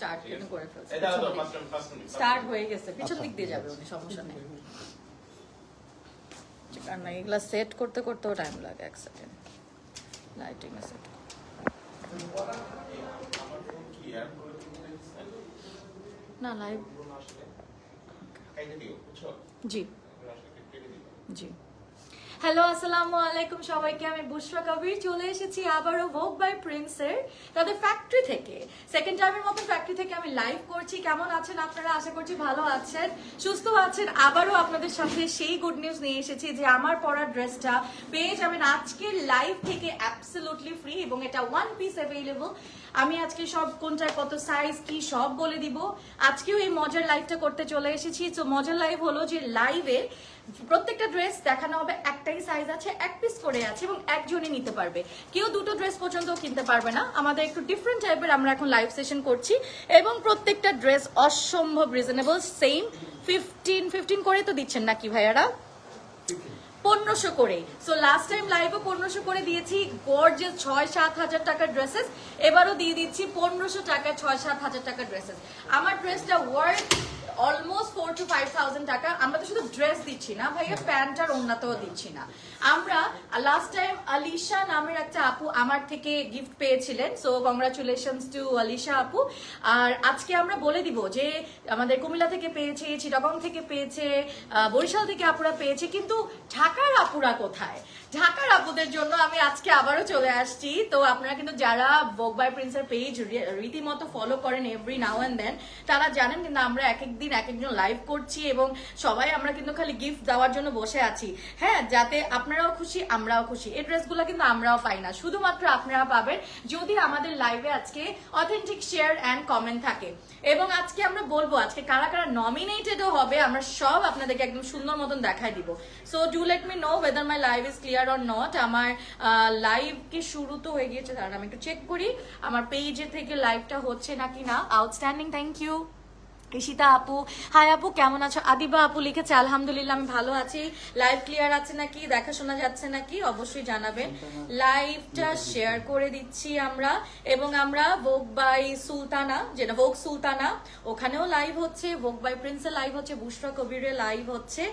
Start করে ফেলছে, start হয়ে গেছে, পিছন দিক দিয়ে যাবে উনি, সমস্যা নেই। কারণ এগুলা সেট করতে করতেও টাইম লাগে, এক সেকেন্ড লাইটিং এ সেট। না লাইভ জি জি। হ্যালো আসসালামু আলাইকুম সবাইকে, আমি বুশরা কবির চলে এসেছি আবারও ভোগ বাই প্রিন্সের তাদের ফ্যাক্টরি থেকে, সেকেন্ড টাইমের মতো ফ্যাক্টরি থেকে আমি লাইভ করছি। কেমন আছেন আপনারা? আশা করছি ভালো আছেন, সুস্থ আছেন। আবারও আপনাদের সাথে সেই গুড নিউজ নিয়ে এসেছি যে আমার পরা ড্রেসটা পেয়ে যাবেন আজকের লাইভ থেকে অ্যাবসলিউটলি ফ্রি, এবং এটা ওয়ান পিস অ্যাভেলেবল। আমি আজকে সব কোনটার কত সাইজ কি সব বলে দিব। আজকেও এই মজার লাইভটা করতে চলে এসেছি। তো মজার লাইভ হলো যে লাইভে প্রত্যেকটা ড্রেস দেখানো হবে, একটাই সাইজ আছে, এক পিস করে আছে এবং একজনই নিতে পারবে, কেউ দুটো ড্রেস পর্যন্ত কিনতে পারবে না। আমাদের একটু ডিফারেন্ট টাইপের আমরা এখন লাইভ সেশন করছি, এবং প্রত্যেকটা ড্রেস অসম্ভব রিজনেবল, সেম 15 করে তো দিচ্ছেন নাকি ভাইয়ারা? 1500 করে। সো লাস্ট টাইম লাইভও 1500 করে দিয়েছি গর্জিয়াস 6-7 হাজার টাকার ড্রেসেস, এবারও দিয়ে দিচ্ছি 1500 টাকায় 6-7 হাজার টাকার ড্রেসেস। আমার ড্রেসটা ওয়ার্থ অলমোস্ট 4 to 5,000 টাকা। আমরা তো শুধু ড্রেস দিচ্ছি না ভাইয়া, প্যান্ট আর ওড়নাতেও দিচ্ছি না। আমরা লাস্ট টাইম আলিশা নামের একটা আপু আমার থেকে গিফট পেয়েছিলেন, সো কংগ্রাচুলেশনস টু আলিশা আপু। আর আজকে আমরা বলে দিব যে আমাদের কুমিল্লা থেকে পেয়েছে, চিটাগং থেকে পেয়েছে, বরিশাল থেকে আপুরা পেয়েছে, কিন্তু ঢাকার আপুরা কোথায়? ঢাকার আপুদের জন্য আমি আজকে আবারও চলে আসছি। তো আপনারা কিন্তু যারা ভোগ বাই প্রিন্সের পেজ রীতিমতো ফলো করেন এভরি নাও অ্যান্ড দেন, তারা জানেন কিন্তু আমরা এক এক দিন এক একজন লাইভ করছি, এবং সবাই আমরা কিন্তু খালি গিফট দেওয়ার জন্য বসে আছি, হ্যাঁ, যাতে আপনারাও খুশি আমরাও খুশি। এই ড্রেসগুলো কিন্তু আমরাও পাই না, শুধুমাত্র আপনারা পাবেন যদি আমাদের লাইভে আজকে অথেন্টিক শেয়ার অ্যান্ড কমেন্ট থাকে। এবং আজকে আমরা বলবো আজকে কারা কারা নমিনেটেডও হবে, আমরা সব আপনাদেরকে একদম সুন্দর মতন দেখাই দিব। So do let me know whether my live is clear or not. আমার লাইভ কি শুরু তো হয়ে গিয়েছে, তার আমি একটু চেক করি আমার পেজে থেকে লাইভটা হচ্ছে নাকি না। Outstanding, thank you. ঈশিতা আপু, হাই আপু কেমন আছো? আদিবা আপু লিখেছে আলহামদুলিল্লাহ আমি ভালো আছি। লাইভ ক্লিয়ার আছে নাকি, দেখা শোনা যাচ্ছে নাকি অবশ্যই জানাবেন। লাইভটা শেয়ার করে দিচ্ছি আমরা, এবং আমরা ভোগ বাই সুলতানা, যেটা ভোগ সুলতানা, ওখানেও লাইভ হচ্ছে, ভোগ বাই প্রিন্সের লাইভ হচ্ছে, বুশরা কবিরের লাইভ হচ্ছে,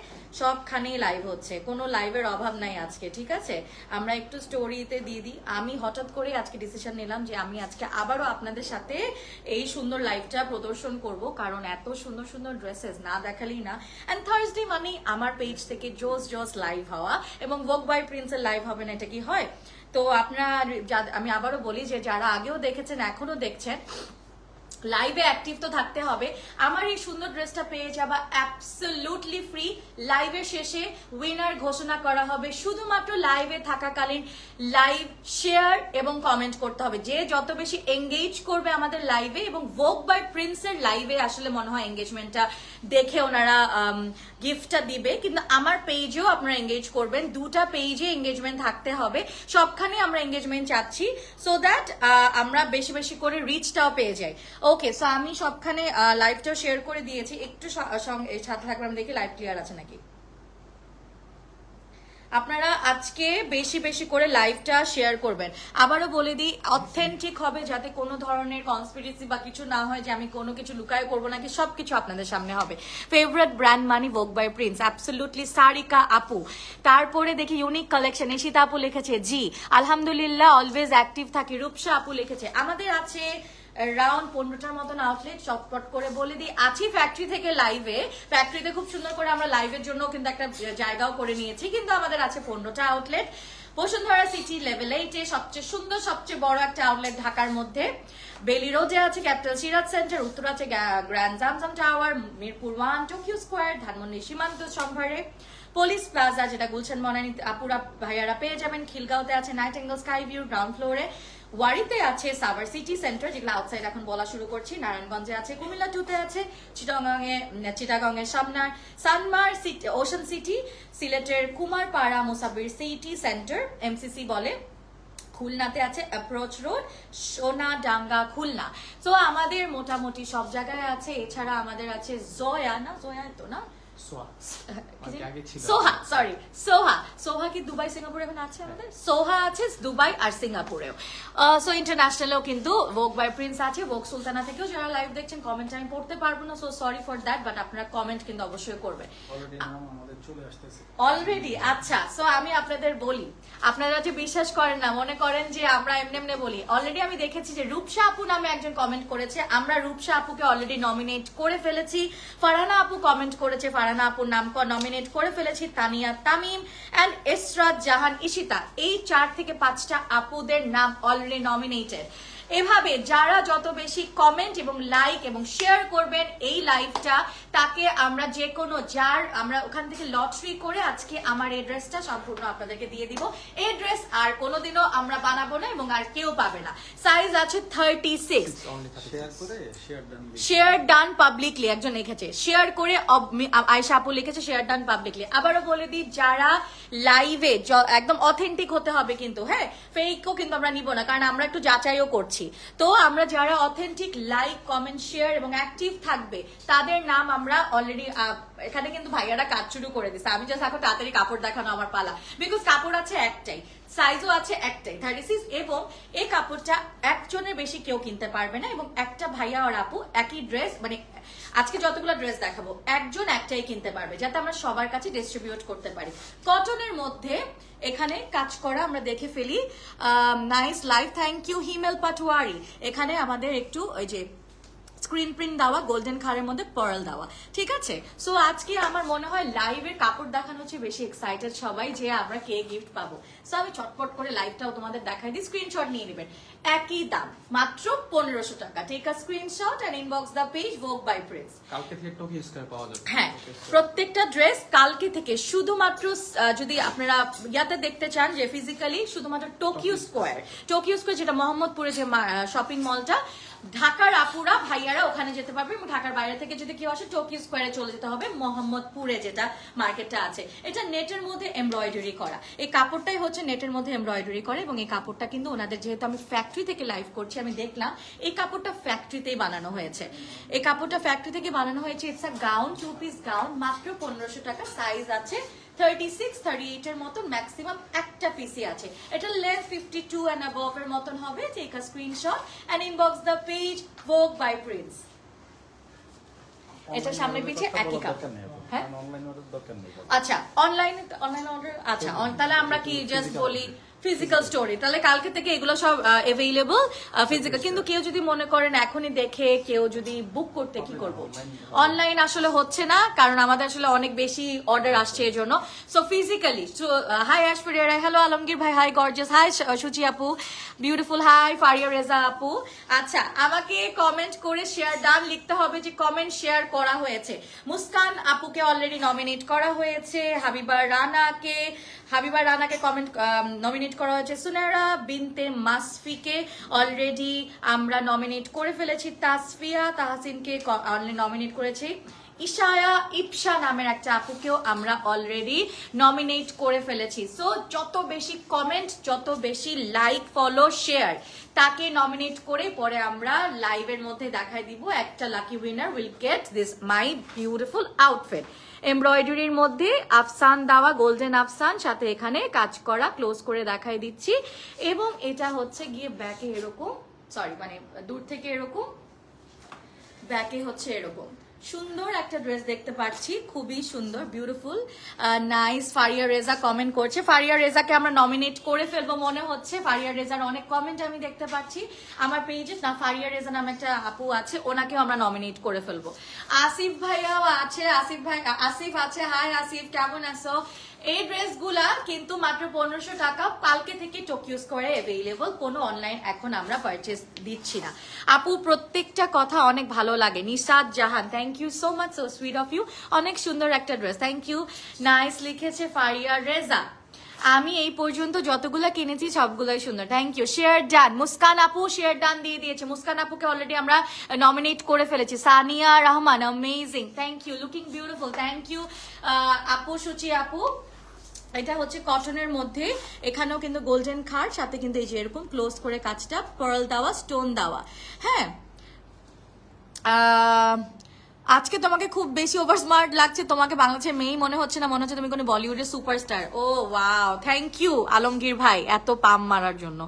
সবখানেই লাইভ হচ্ছে, কোনো লাইভের অভাব নাই আজকে, ঠিক আছে? আমরা একটু স্টোরিতে দিয়ে দিই। আমি হঠাৎ করে আজকে ডিসিশন নিলাম যে আমি আজকে আবারও আপনাদের সাথে এই সুন্দর লাইভটা প্রদর্শন করব, কারণ এত সুন্দর সুন্দর ড্রেসেস না দেখালেই না। এন্ড থার্সডে মানে আমার পেজ থেকে জোস লাইভ হওয়া, এবং ভোগ বাই প্রিন্সের লাইভ হবে না, এটা কি হয়? তো আপনারা, আমি আবারও বলি যে যারা আগেও দেখেছেন এখনো দেখছেন, লাইভে অ্যাক্টিভ তো থাকতে হবে। আমার এই সুন্দর ড্রেসটা পেয়ে যাবা অ্যাবসলিউটলি ফ্রি। লাইভের শেষে উইনার ঘোষণা করা হবে, শুধুমাত্র লাইভে থাকাকালীন লাইভ শেয়ার এবং কমেন্ট করতে হবে। যে যত বেশি এঙ্গেজ করবে আমাদের লাইভে, এবং ভোগ বাই প্রিন্সের লাইভে আসলে মনে হয় এঙ্গেজমেন্টটা দেখে ওনারা গিফটটা দিবে, কিন্তু আমার পেজেও আপনারা এঙ্গেজ করবেন, দুটা পেজে এঙ্গেজমেন্ট থাকতে হবে, সবখানে আমরা এঙ্গেজমেন্ট চাচ্ছি, সো দ্যাট আমরা বেশি বেশি করে রিচটাও পেয়ে যাই। ওকে, সো আমি সবখানে লাইভটা শেয়ার করে দিয়েছি, একটু সাথে থাকবে, আমি দেখি লাইভ ক্লিয়ার আছে নাকি। আপনারা আজকে বেশি বেশি করে লাইভটা শেয়ার করবেন। আবারও বলে দিই, অথেন্টিক হবে, যাতে কোনো ধরনের কনস্পিরেসি বা কিছু না হয় যে আমি কোনো কিছু লুকায় করবো নাকি, সবকিছু আপনাদের সামনে হবে। ফেভারিট ব্র্যান্ড মানি ভোগ বাই প্রিন্স, অ্যাবসলিউটলি। সারিকা আপু, তারপরে দেখি ইউনিক কালেকশন, ঈশিতা আপু লিখেছে জি আলহামদুলিল্লাহ অলওয়েজ অ্যাক্টিভ থাকি। রূপসা আপু লিখেছে আমাদের আছে রাউন্ড 15টার মতন আউটলেট, চটপট করে বলে দিই। আছি ফ্যাক্টরি থেকে লাইভে, ফ্যাক্টরিতে খুব সুন্দর করে আমরা লাইভের জন্য কিন্তু একটা জায়গাও করে নিয়েছি, কিন্তু আমাদের আছে 15টা আউটলেট। বসুন্ধরা সিটি লেভেল 8-এ সবচেয়ে সুন্দর সবচেয়ে বড় একটা আউটলেট ঢাকার মধ্যে। বেলি রোডে আছে ক্যাপিটাল সিরাজ সেন্টার, উত্তর আছে grand Zamzam tower, Mirpur 1 Tokyo square, Dhanmondi সীমান্ত সম্ভারে, পুলিশ প্লাজা যেটা গুলশান মনানি আপুরা ভাইয়ারা পেয়ে যাবেন। খিলগাঁওতে আছে নাইটেঙ্গেল স্কাই ভিউ গ্রাউন্ড ফ্লোরে, ওয়ারিতে আছে সাভার সিটি সেন্টার, যেগুলো আউটসাইড এখন বলা শুরু করছি, নারায়ণগঞ্জে আছে, কুমিল্লা 2-তে আছে, চিটাগংয়ের সামনার সানমার সিটি ওশান সিটি, সিলেটের কুমারপাড়া মুসাফির সিটি সেন্টার এমসিসি বলে, খুলনাতে আছে অ্যাপ্রোচ রোড সোনাডাঙ্গা খুলনা। তো আমাদের মোটামুটি সব জায়গায় আছে। এছাড়া আমাদের আছে জয়া তো না সোহা কি দুবাই সিঙ্গাপুরে এখন আছে আমাদের? সোহা আছে দুবাই আর সিঙ্গাপুরেও। সো ইন্টারন্যাশনালেও কিন্তু ভোগ বাই প্রিন্স আছে। ভোগ সুলতানা থেকেও যারা লাইভ দেখছেন, কমেন্ট আমি পড়তে পারবো না, so sorry for that, but আপনারা কমেন্ট কিন্তু অবশ্যই করবেন অলরেডি। আচ্ছা, সো আমি আপনাদের বলি, আপনারা যে বিশ্বাস করেন না, মনে করেন যে আমরা এমনি এমনি বলি, অলরেডি আমি দেখেছি যে রূপসা আপু নামে একজন কমেন্ট করেছে, আমরা রূপসা আপুকে অলরেডি নমিনেট করে ফেলেছি। ফারহানা আপু কমেন্ট করেছে, ফারহানা আপুর নাম নমিনেট করে ফেলেছি। তানিয়া তামিম এন্ড ইসরাত জাহান ইশিতা, এই 4 থেকে 5টা আপুদের নাম অলরেডি নমিনেটেড। এভাবে যারা যত বেশি কমেন্ট এবং লাইক এবং শেয়ার করবেন এই লাইভটা, তাকে আমরা যে কোনো আমরা ওখান থেকে লটারি করে আজকে আমার এই ড্রেসটা সম্পূর্ণ আপনাদেরকে দিয়ে দিব। এই ড্রেস আর কোনোদিনও আমরা বানাবো না এবং আর কেউ পাবে না। সাইজ আছে 36। শেয়ার ডান পাবলিকলি, একজন লিখেছে শেয়ার করে, আয়েশা আপু লিখেছে শেয়ার ডান পাবলিকলি। আবারও বলে দিই, যারা লাইভে একদম অথেন্টিক হতে হবে কিন্তু, হ্যাঁ, ফেকও কিন্তু আমরা নিব না, কারণ আমরা একটু যাচাইও করছি। তো আমরা যারা অথেন্টিক লাইক কমেন্ট শেয়ার এবং অ্যাক্টিভ থাকবে তাদের নাম আমরা অলরেডি, এখানে কিন্তু ভাইয়ারা কাজ শুরু করে দিচ্ছে। আমি জাস্ট এখন তাড়াতাড়ি কাপড় দেখানো আমার পালা, বিকজ কাপড় আছে একটাই, সাইজও আছে একটাই 36, এবং এই কাপড়টা একজনের বেশি কেউ কিনতে পারবে না। এবং একটা ভাইয়া আর আপু একই ড্রেস, মানে আজকে যতগুলো ড্রেস দেখাবো একজন একটাই কিনতে পারবে, যাতে আমরা সবার কাছে ডিস্ট্রিবিউট করতে পারি। কটনের মধ্যে এখানে কাজ করা আমরা দেখে ফেলি। নাইস লাইভ, থ্যাংক ইউ হিমেল পাটোয়ারি। এখানে আমাদের একটু ওই যে স্ক্রিন প্রিন্ট দেওয়া, গোল্ডেন খারের মধ্যে পার্ল দেওয়া, ঠিক আছে। সো আজকে আমার মনে হয় লাইভের কাপড় দেখানো হচ্ছে বেশি এক্সাইটেড সবাই, যে আমরা কে গিফট পাবো। সো আমি চটপট করে লাইভটাও তোমাদের দেখাই দিই, স্ক্রিনশট নিয়ে নেবেন। একই দাম, মাত্র 1500 টাকা। Take a screenshot and inbox the page Vogue by Prince. কালকে থেকে টোকিও স্কয়ার পাওয়া যাবে। হ্যাঁ, প্রত্যেকটা ড্রেস কালকে থেকে শুধুমাত্র, যদি আপনারা ইয়াতে দেখতে চান যে ফিজিক্যালি, শুধুমাত্র টোকিও স্কোয়ার যেটা মোহাম্মদপুরে যে শপিং মলটা, ঢাকার আপুরা ভাইয়ারা ওখানে যেতে পারবে, এবং ঢাকার বাইরে থেকে যদি কেউ আসে টোকিও স্কোয়ারে চলে যেতে হবে, মোহাম্মদপুরে যেটা মার্কেটটা আছে। এটা নেটের মধ্যে এমব্রয়ডারি করা, এই কাপড়টাই হচ্ছে নেটের মধ্যে এমব্রয়ডারি করে। এবং এই কাপড়টা কিন্তু ওনাদের, যেহেতু আমি ফ্যাক্টরি থেকে লাইভ করছি, আমি দেখলাম এই কাপড়টা ফ্যাক্টরিতেই বানানো হয়েছে। এই কাপড়টা ফ্যাক্টরি থেকে বানানো হয়েছে। It's a gown, 2 piece gown, মাত্র 1500 টাকা। সাইজ আছে 36, 38 এর মতন, ম্যাক্সিমাম একটা পিসি আছে। এটা লেন্থ 52 and above এর মতন হবে। Take a screenshot and inbox the page Vogue by Prince. এটা সামনে পিছে একই কাপড়। হ্যাঁ, আচ্ছা, অনলাইন অর্ডার, আচ্ছা, তাহলে আমরা কি জাস্ট বলি ফিজিক্যাল স্টোরে, তাহলে কালকে থেকে এগুলো সব অ্যাভেইলেবল ফিজিক্যাল। কিন্তু কেউ যদি মনে করেন এখনই দেখে কেউ যদি বুক করতে, কি করব? অনলাইন আসলে হচ্ছে না, কারণ আমাদের আসলে অনেক বেশি অর্ডার আসছে এর জন্য। সো ফিজিক্যালি, হাই আশফরিয়া রায়, হ্যালো আলমগীর ভাই, হাই গর্জিয়াস, হাই সুচি আপু, বিউটিফুল, হাই ফারিয়া রেজা আপু। আচ্ছা, আমাকে কমেন্ট করে শেয়ার ডান লিখতে হবে যে কমেন্ট শেয়ার করা হয়েছে। মুস্কান আপুকে অলরেডি নমিনেট করা হয়েছে। হাবিবা রানাকে কমেন্ট নমিনেট করা হয়েছে। সুনেরা বিনতে মাসফিকে অলরেডি আমরা নমিনেট করে ফেলেছি। তাসফিয়া তাহসিনকে অলরেডি নমিনেট করেছি। ইশায়া ইপসা নামের একটা আপুকেও আমরা অলরেডি নমিনেট করে ফেলেছি। সো যত বেশি কমেন্ট, যত বেশি লাইক, ফলো, শেয়ার, তাকে নমিনেট করে পরে আমরা লাইভের মধ্যে দেখাই দিব। একটা lucky winner will get this my beautiful outfit. এমব্রয়ডারির মধ্যে আফসান দেওয়া, গোল্ডেন আফসান, সাথে এখানে কাজ করা, ক্লোজ করে দেখাই দিচ্ছি। এবং এটা হচ্ছে গিয়ে ব্যাকে এরকম, সরি মানে দূর থেকে এরকম, ব্যাকে হচ্ছে এরকম সুন্দর একটা ড্রেস দেখতে পাচ্ছি, খুবই সুন্দর, beautiful, nice. Faria Reza comment করছে। ফারিয়া রেজাকে আমরা নমিনেট করে ফেলবো মনে হচ্ছে। ফারিয়া রেজার অনেক কমেন্ট আমি দেখতে পাচ্ছি আমার পেজে। না, ফারিয়া রেজা নামে একটা আপু আছে, ওনাকেও আমরা নমিনেট করে ফেলবো। আসিফ ভাইয়াও আছে, আসিফ আছে, হাই আসিফ, কেমন আছো? এই ড্রেসগুলা কিন্তু মাত্র 1500 টাকা। কালকে থেকে টোকিও স্কোয়ারে অ্যাভেইলেবল, কোনো অনলাইন এখন আমরা পারচেজ দিচ্ছি না। আপু প্রত্যেকটা কথা অনেক ভালো লাগে। Nishad Jahan, thank you so much, so sweet of you, অনেক সুন্দর একটা ড্রেস, থ্যাংক ইউ। নাইস লিখেছে ফারিয়া রেজা। আমি এই পর্যন্ত যতগুলা কিনেছি সবগুলাই সুন্দর, thank you. Share done, Muskan আপু শেয়ার ডান দিয়ে দিয়েছে। মুস্কান আপুকে অলরেডি আমরা নমিনেট করে ফেলেছি। Sania Rahman, amazing, thank you, looking beautiful, thank you আপু, সুচি আপু। এটা হচ্ছে কটনের মধ্যে, এখানেও কিন্তু গোল্ডেন খার, সাথে কিন্তু এই যে এরকম ক্লোজ করে কাজটা, পার্ল দেওয়া, স্টোন দেওয়া। হ্যাঁ, আজকে তোমাকে খুব বেশি ওভার স্মার্ট লাগছে, তোমাকে বাংলাদেশের মেয়েই মনে হচ্ছে না, মনে হচ্ছে তুমি কোনো বলিউডের সুপারস্টার। ও ওয়াও, থ্যাংক ইউ আলমগীর ভাই এত পাম মারার জন্য।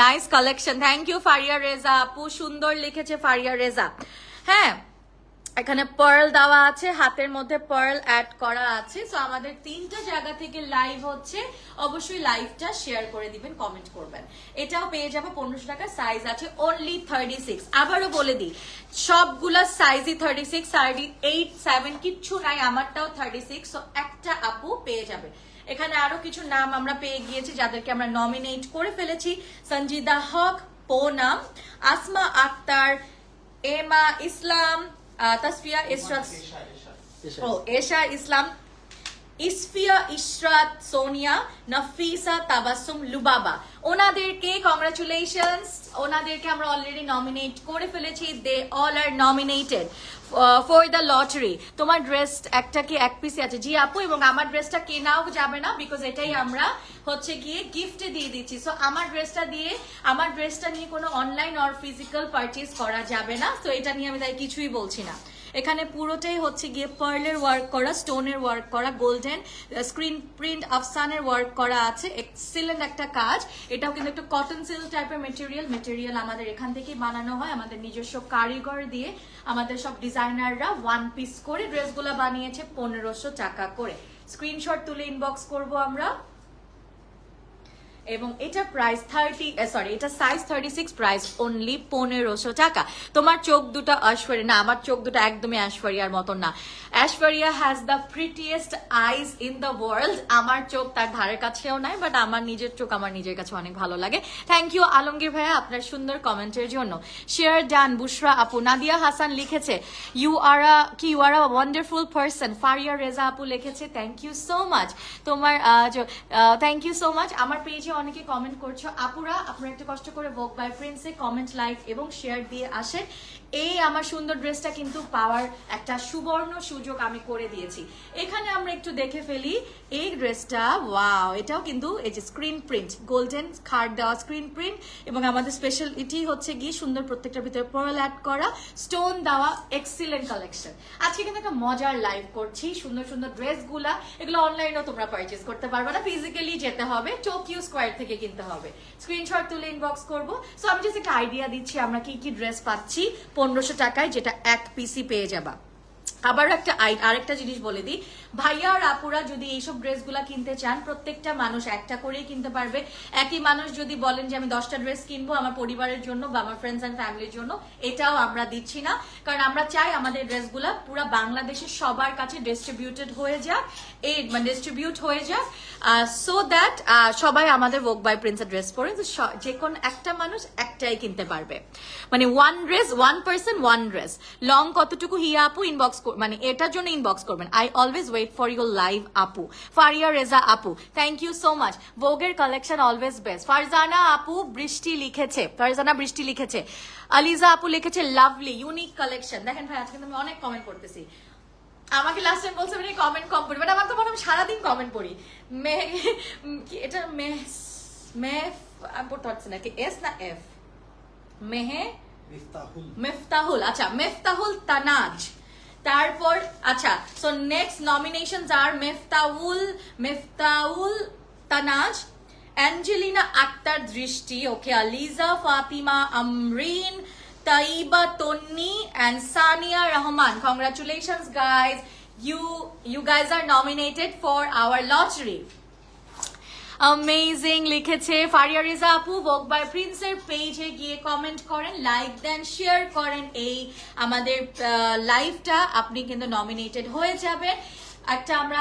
Nice collection, thank you Faria Reza আপু, সুন্দর লিখেছে ফারিয়া রেজা। হ্যাঁ, এখানে পার্ল দেওয়া আছে, হাতের মধ্যে পার্ল অ্যাড করা আছে। সো আমাদের 3টা জায়গা থেকে লাইভ হচ্ছে, অবশ্যই লাইভটা শেয়ার করে দিবেন, কমেন্ট করবেন। এটাও পেয়ে যাবে 1500 টাকা, সাইজ আছে অনলি 36। আবারও বলে দিই, সবগুলা সাইজই 36, 38, 7 কিচ্ছু নাই, আমারটাও 36। সো একটা আপু পেয়ে যাবে। এখানে আরো কিছু নাম আমরা পেয়ে গিয়েছি যাদেরকে আমরা নমিনেট করে ফেলেছি। সঞ্জিদা হক, পোনাম, আসমা আক্তার, এমা ইসলাম, তাসফিয়া ইসরাত, এশা ইসলাম, ইসফিয়া ইশরাত, সোনিয়া, নফিসা, তাবাসসুম, লুবাবা, ওনাদেরকে কংগ্রাচুলেশনস। ওনাদেরকে আমরা অলরেডি নমিনেট করে ফেলেছি। They all are nominated for the lottery. তোমার ড্রেস একটা কি এক পিসি আছে? জি আপু, এবং আমার ড্রেসটা কেনাও যাবে না, বিকজ এটাই আমরা হচ্ছে গিয়ে গিফটে দিয়ে দিচ্ছি। সো আমার ড্রেসটা নিয়ে কোনো অনলাইন অর ফিজিক্যাল পারচেজ করা যাবে না। তো এটা নিয়ে আমি তাই কিছুই বলছি না। এখানে পুরোটাই হচ্ছে গিয়ে পার্লের ওয়ার্ক করা, স্টোনের ওয়ার্ক করা, গোল্ডেন স্ক্রিন প্রিন্ট আফসানের ওয়ার্ক করা আছে। এক্সিলেন্ট একটা কাজ। এটাও কিন্তু একটা কটন সিল্ক টাইপের মেটেরিয়াল আমাদের এখান থেকেই বানানো হয়, আমাদের নিজস্ব কারিগর দিয়ে। আমাদের সব ডিজাইনাররা 1 পিস করে ড্রেসগুলো বানিয়েছে 1500 টাকা করে। স্ক্রিনশট তুলে ইনবক্স করব আমরা। এবং এটা প্রাইস এটা সাইজ 36, প্রাইস অনলি 1500 টাকা। তোমার চোখ দুটো ঐশ্বরিয়া, না আমার চোখ দুটো একদমই ঐশ্বরিয়ার মতন না। Aishwarya has the prettiest eyes in the world. আমার চোখ তার ধারের কাছেও নাই, বাট আমার নিজের চোখ আমার নিজের কাছে অনেক ভালো লাগে। থ্যাংক ইউ আলমগীর ভাইয়া আপনার সুন্দর কমেন্টের জন্য। শেয়ার ডান বুশরা আপু। নাদিয়া হাসান লিখেছে you are a wonderful person. Faria Reza আপু লিখেছে থ্যাংক ইউ সো মাচ। তোমার থ্যাংক ইউ সো মাচ। আমার পেজে অনেকে কমেন্ট করছো, আপুরা আপনারা একটু কষ্ট করে ভোগ বাই প্রিন্সে কমেন্ট, লাইক এবং শেয়ার দিয়ে আসেন। এই আমার সুন্দর ড্রেসটা কিন্তু পাওয়ার একটা সুবর্ণ সুযোগ আমি করে দিয়েছি। এখানে আমরা একটু দেখে ফেলি এই ড্রেসটা। ওয়াও, এটাও কিন্তু এই যে স্ক্রিন প্রিন্ট, গোল্ডেন খার্ড দেওয়া স্ক্রিন প্রিন্ট, এবং আমাদের স্পেশালিটি হচ্ছে গিয়ে সুন্দর প্রত্যেকটার ভিতরে পার্ল অ্যাড করা, স্টোন দেওয়া, এক্সিলেন্ট কালেকশন। আজকে কিন্তু একটা মজার লাইভ করছি। সুন্দর সুন্দর ড্রেসগুলা এগুলো অনলাইনেও তোমরা পারচেজ করতে পারবে না, ফিজিক্যালি যেতে হবে, টোকিও স্কোয়ার থেকে কিনতে হবে। স্ক্রিনশট তুলে ইনবক্স করবো। সো আমি জাস্ট একটা আইডিয়া দিচ্ছি আমরা কি কি ড্রেস পাচ্ছি 1500 টাকায়, যেটা এক পিসি পেয়ে যাবা। আবার আরেকটা জিনিস বলে দিই, ভাইয়া আর আপুরা যদি এইসব ড্রেসগুলা কিনতে চান, প্রত্যেকটা মানুষ একটা করেই কিনতে পারবে। একই মানুষ যদি বলেন যে আমি 10টা ড্রেস কিনবো আমার পরিবারের জন্য বা আমার ফ্রেন্ডস অ্যান্ড ফ্যামিলির জন্য, এটাও আমরা দিচ্ছি না, কারণ আমরা চাই আমাদের ড্রেসগুলা পুরো বাংলাদেশের সবার কাছে ডিস্ট্রিবিউট হয়ে যাক, সো দ্যাট সবাই আমাদের ভোগ বাই প্রিন্সের ড্রেস পরে যে কোন একটা মানুষ একটাই কিনতে পারবে। মানে one dress, one person, one dress. Long কতটুকু হিয়া আপু ইনবক্স, মানে এটার জন্য ইনবক্স করবেন। I always wait for your live আপু। ফারিয়া রেজা আপু থ্যাংক ইউ সো মাচ। ভোগের collection always best. Farzana Brishti লিখেছে। আলিজা আপু লিখেছে লাভলি ইউনিক কালেকশন। দেখেন ভাই, আজকে আমি অনেক কমেন্ট করতেছি। আমাকে লাস্ট টাইম বলছে আমি কমেন্ট কম পড়ি, বাট আমার তো মনে হয় সারাদিন কমেন্ট পড়ি। এটা পড়তে পারছি না, কি এস না এফ? মিফতাহুল। আচ্ছা, মিফতাহুল তানাজ। তারপর আচ্ছা, সো নেক্সট নমিনেশনস আর মিফতাহুল তানাজ, অ্যাঞ্জেলিনা আক্তার দৃষ্টি, ওকে, Aliza Fatima, Amrin, Taiba Tonni and Sania Rahman. Congratulations guys, you guys are nominated for our lottery. Amazing লিখেছে ফারিয়া রেজা আপু। ভোগ বাই প্রিন্সের পেজে গিয়ে কমেন্ট করেন, লাইক দেন, শেয়ার করেন এই আমাদের লাইভটা, আপনি কিন্তু নমিনেটেড হয়ে যাবেন। একটা আমরা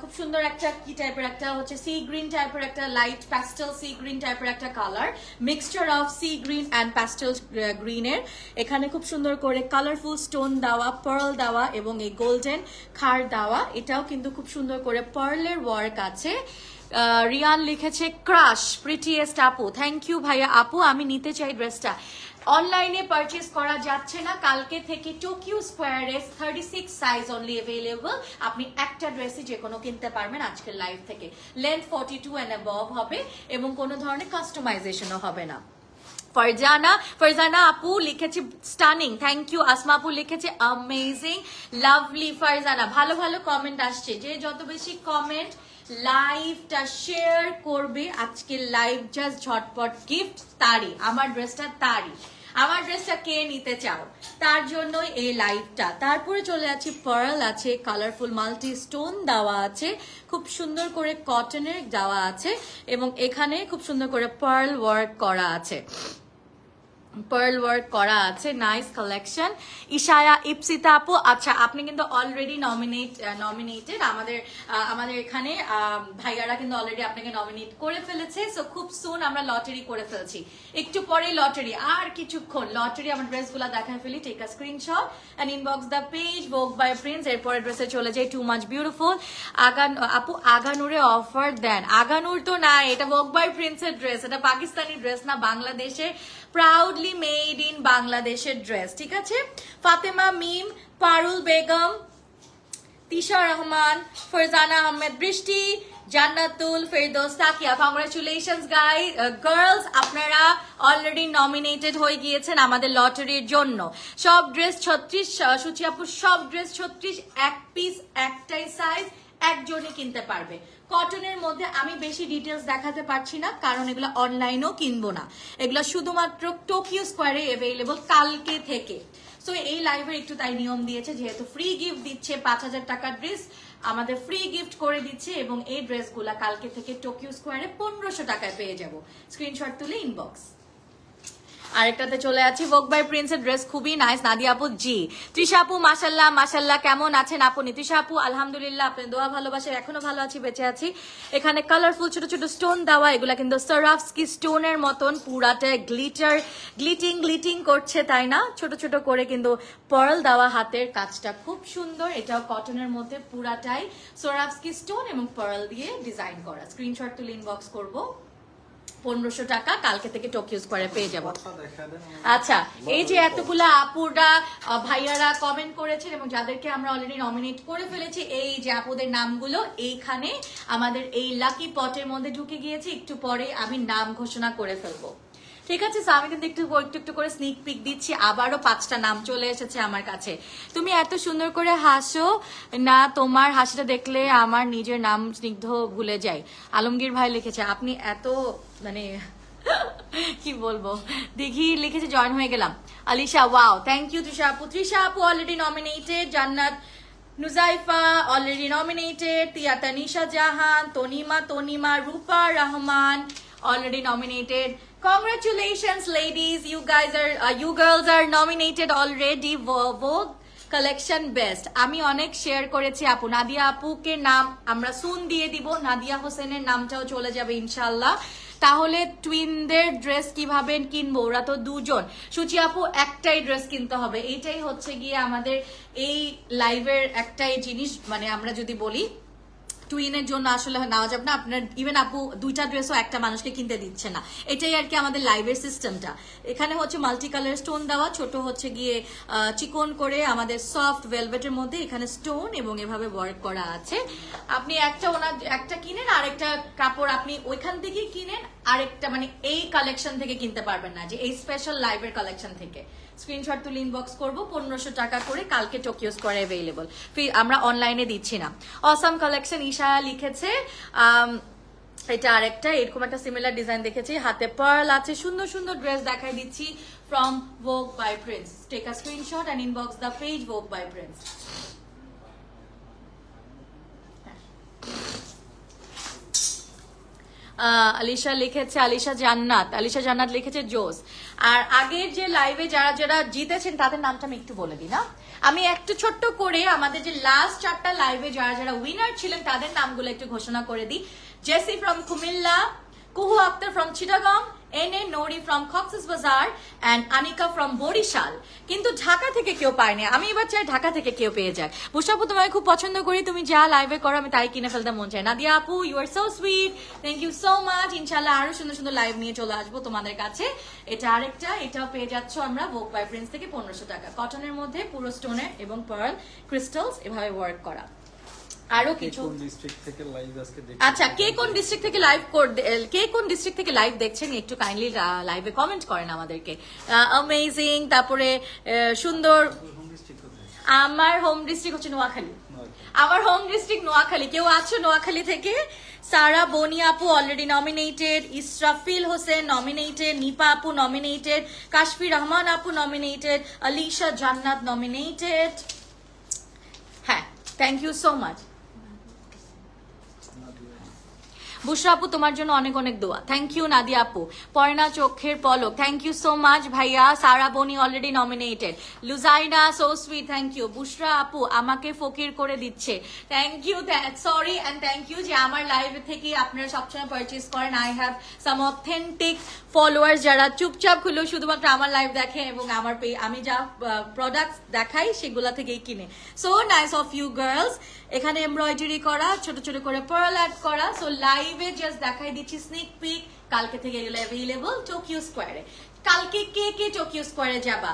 খুব সুন্দর একটা কি টাইপের একটা হচ্ছে সি গ্রিন টাইপের একটা লাইট প্যাস্টেল সি গ্রিন টাইপের একটা colour, mixture of sea green and pastel গ্রিনের। এখানে খুব সুন্দর করে কালারফুল স্টোন দেওয়া, পার্ল দেওয়া এবং এই গোল্ডেন খাড় দেওয়া। এটাও কিন্তু খুব সুন্দর করে পার্লের ওয়ার্ক আছে। রিয়ান লিখেছে ক্রাশ প্রিটিয়েস্ট আপু। থ্যাংক ইউ ভাইয়া আপু, আমি নিতে চাই ড্রেসটা। অনলাইনে পারচেজ করা যাচ্ছে না, কালকে থেকে টোকিও স্কোয়ারে 36 সাইজ অনলি অ্যাভেলেবল। আপনি একটা ড্রেসই যে কোনো কিনতে পারবেন আজকের লাইভ থেকে। লেন্থ 42 অ্যান্ড অ্যাবভ হবে এবং কোনো ধরনের কাস্টমাইজেশনও হবে না। ফারজানা আপু লিখেছে স্টানিং, থ্যাংক ইউ। আসমা আপু লিখেছে অ্যামেজিং, লাভলি। ফারজানা ভালো ভালো কমেন্ট আসছে, যে যত বেশি কমেন্ট লাইভটা শেয়ার করবে, আজকে লাইভ জাস্ট ঝটপট গিফট তারই, আমার ড্রেসটা তারই, আমার ড্রেসটা কে নিতে চাও তার জন্যই এই লাইভটা। তারপরে চলে যাচ্ছি, পার্ল আছে, কালারফুল মাল্টি স্টোন দেওয়া আছে, খুব সুন্দর করে কটনের দেওয়া আছে এবং এখানে খুব সুন্দর করে পার্ল ওয়ার্ক করা আছে, পার্ল ওয়ার্ক করা আছে, নাইস কালেকশন। ইশায়া ইপসিতা আপু, আচ্ছা আপনি কিন্তু অলরেডি নমিনেটেড, আমাদের এখানে ভাইয়ারা কিন্তু অলরেডি আপনাকে নমিনেট করে ফেলেছে। সো খুব সুন আমরা লটারি করে ফেলছি, একটু পরে লটারি, আর কিছুক্ষণ লটারি। আমার ড্রেসগুলো দেখায় ফেলি, take a screenshot and inbox the page Vogue by Prince. এরপরে ড্রেসে চলে যাই, টু মাচ বিউটিফুল। আপু আগানুরে অফার দেন, আগানুর তো না, এটা ভোগ বাই প্রিন্সের ড্রেস, এটা পাকিস্তানি ড্রেস না, বাংলাদেশে proudly made in বাংলাদেশের ড্রেস, ঠিক আছে। ফাতেমা মিম, পারুল বেগম, তিশা রহমান, ফরজানা আহমেদ, বৃষ্টি, জান্নাতুল, ফেরদৌস, তাকিয়া, কংগ্রাচুলেশনস গার্লস, আপনারা অলরেডি নমিনেটেড হয়ে গিয়েছেন আমাদের লটারির জন্য। সব ড্রেস 36, সুচি আপু সব ড্রেস 36, এক পিস একটাই সাইজ, একজনই কিনতে পারবে। কটনের মধ্যে আমি বেশি ডিটেলস দেখাতে পারছি না, কারণ এগুলো অনলাইনেও কিনবো না, এগুলো শুধুমাত্র টোকিও স্কোয়ারে অ্যাভেলেবল কালকে থেকে। সো এই লাইভের একটু তাই নিয়ম দিয়েছে, যেহেতু ফ্রি গিফট দিচ্ছে, 5000 টাকার ড্রেস আমাদের ফ্রি গিফট করে দিচ্ছে এবং এই ড্রেসগুলা কালকে থেকে টোকিও স্কোয়ারে 1500 টাকায় পেয়ে যাব। স্ক্রিনশট তুলে ইনবক্স। আরেকটাতে চলে আছি, ভোগ বাই প্রিন্সের ড্রেস খুবই নাইস। নাদিয়া আপু জি, তৃষা আপু মাশাল্লাহ মাশাল্লাহ, কেমন আছেন আপনি? তৃষা আপু আলহামদুলিল্লাহ, আপনি দোয়া ভালোবাসে এখনো ভালো আছি, বেঁচে আছি। এখানে কালারফুল ছোট ছোট স্টোন দেওয়া, এগুলা কিন্তু সারাফস্কি স্টোনের মতন পুরাটা গ্লিটিং করছে, তাই না? ছোট ছোট করে কিন্তু পার্ল দেওয়া, হাতের কাজটা খুব সুন্দর, এটাও কটনের মধ্যে পুরাটাই সারাফস্কি স্টোন এবং পার্ল দিয়ে ডিজাইন করা। স্ক্রিনশট তুলে ইনবক্স করবো। 1500 টাকা কালকে থেকে টোকিও স্কোয়ারে পেয়ে যাবো। আচ্ছা, এই যে এতগুলা আপুরা ভাইয়ারা কমেন্ট করেছেন এবং যাদেরকে আমরা অলরেডি নমিনেট করে ফেলেছি, এই যে আপুদের নামগুলো এইখানে আমাদের এই লাকি পটের মধ্যে ঢুকে গিয়েছে, একটু পরে আমি নাম ঘোষণা করে ফেলবো, ঠিক আছে। আমি কিন্তু একটু করে স্নিক পিক দিচ্ছি, আবারও 5টা নাম চলে এসেছে আমার কাছে। তুমি এত সুন্দর করে হাসো না, তোমার হাসিটা দেখলে আমার নিজের নাম স্নিগ্ধ ভুলে যাই। আলমগীর ভাই লিখেছে, আপনি এত মানে কি বলবো, দেখি লিখেছে জয়েন হয়ে গেলাম। Alisha, wow, thank you. Trisha আপু অলরেডি নমিনেটেড, জান্নাত Nuzaifa already nominated, Tiya Tanisha Jahan, Tanima, Rupa Rahman already nominated. Congratulations ladies, you girls are nominated already. Vogue collection best আমি অনেক শেয়ার করেছি আপু। নাদিয়া আপুকে নাম আমরা সুন দিয়ে দিব, নাদিয়া হোসেনের নামটাও চলে যাবে ইনশাআল্লাহ। তাহলে টুইনদের ড্রেস কিভাবে কিনবো? ওরা তো দুজন। সুচি আপু একটাই ড্রেস কিনতে হবে, এইটাই হচ্ছে গিয়ে আমাদের এই লাইভের একটাই জিনিস, মানে আমরা যদি বলি টুইনের জন্য আসলে নেওয়া যাবে না, আপনার ইভেন আপু 2টা ড্রেসও একটা মানুষকে কিনতে দিচ্ছে না, এটাই আর কি আমাদের লাইভের সিস্টেমটা। এখানে হচ্ছে মাল্টি কালার স্টোন দেওয়া, ছোট হচ্ছে গিয়ে চিকন করে আমাদের সফট ভেলভেটের মধ্যে এখানে স্টোন এবং এভাবে ওয়ার্ক করা আছে। আপনি একটা কিনেন, আরেকটা কাপড় আপনি ওইখান থেকে কিনেন, আরেকটা মানে এই কালেকশন থেকে কিনতে পারবেন না, যে এই স্পেশাল লাইভের কালেকশন থেকে। স্ক্রিনশট তুলে ইনবক্স করবো, 1500 টাকা করে কালকে টোকিও স্কোয়ারে অ্যাভেলেবল, আমরা অনলাইনে দিচ্ছি না। অসাম কালেকশন ঈশা লিখেছে, এটা আরেকটা এরকম একটা সিমিলার ডিজাইন দেখেছি, হাতে পার্ল আছে, সুন্দর সুন্দর ড্রেস দেখাই দিচ্ছি from Vogue by Prince. Take a screenshot and inbox the page Vogue by Prince. Alisha লিখেছে, আলিশা জান্নাত লিখেছে জোস। আর আগের যে লাইভে যারা জিতেছেন তাদের নামটা আমি একটু বলে দিই না, আমি একটু ছোট্ট করে আমাদের যে লাস্ট 4টা লাইভে যারা উইনার ছিলেন তাদের নামগুলো একটু ঘোষণা করে দিই। JC from Comilla, Kuhu Akter from Chittagong, Ena Nori from Cox's Bazar and Anika from Barishal. কিন্তু ঢাকা থেকে কেউ পায়নি, আমি এবার চাই ঢাকা থেকে কেউ পেয়ে যায়। বুশাপু তোমায় খুব পছন্দ করি, তুমি যা লাইভে করো আমি তাই কিনে ফেলতে মন চাই। নাদিয়া আপু you are so sweet, thank you so much. ইনশাল্লাহ আরো সুন্দর সুন্দর লাইভ নিয়ে চলে আসবো তোমাদের কাছে। এটা আরেকটা, এটাও পেয়ে যাচ্ছ আমরা ভোগ বাই প্রিন্স থেকে 1500 টাকা, কটনের মধ্যে পুরো স্টোনের এবং পার্ল ক্রিস্টালস এভাবে ওয়ার্ক করা। আরো কিছু কোন ডিস্ট্রিক্ট থেকে লাইভ আজকে দেখছেন? আচ্ছা, কে কোন ডিস্ট্রিক্ট থেকে লাইভ দেখছেন একটু কাইন্ডলি লাইভে কমেন্ট করেন আমাদেরকে। অ্যামেজিং। তারপরে সুন্দর। হোম ডিস্ট্রিক্ট কোথায়? আমার হোম ডিস্ট্রিক্ট হচ্ছে নোয়াখালী। আমার হোম ডিস্ট্রিক্ট নোয়াখালী। কেউ আছো নোয়াখালী থেকে? সারা বনি আপু already nominated, Israfil Hossain nominated, Nipa আপু নমিনেটেড, কাশফি রহমান আপু নমিনেটেড, আলিশা জান্নাত নমিনেটেড। হ্যাঁ, থ্যাংক ইউ সো মাচ। বুশরা আপু তোমার জন্য অনেক অনেক দোয়া। থ্যাংক ইউ নাদিয়া আপু। পয়না চোখের পলক, থ্যাংক ইউ সো মাচ ভাইয়া। Sara Boni already nominated. Luzaina so sweet, thank you. Bushra আপু আমাকে ফকির করে দিচ্ছে, thank you. Sorry and thank you যে আমার লাইভ থেকে আপনারা সবসময় পারচেস করেন। I have some authentic followers যারা চুপচাপ হলেও শুধুমাত্র আমার লাইভ দেখে এবং আমার আমি যা প্রোডাক্টস দেখাই সেগুলা থেকেই কিনে। So nice of you girls. এখানে এমব্রয়ডারি করা, ছোট ছোট করে পার্ল অ্যাড করা। সো লাইভে জাস্ট দেখাই দিচ্ছি স্নিক পিক। কালকে থেকে এগুলো অ্যাভেলেবল টোকিও স্কোয়ারে। কালকে কে কে টোকিও স্কোয়ারে যাবা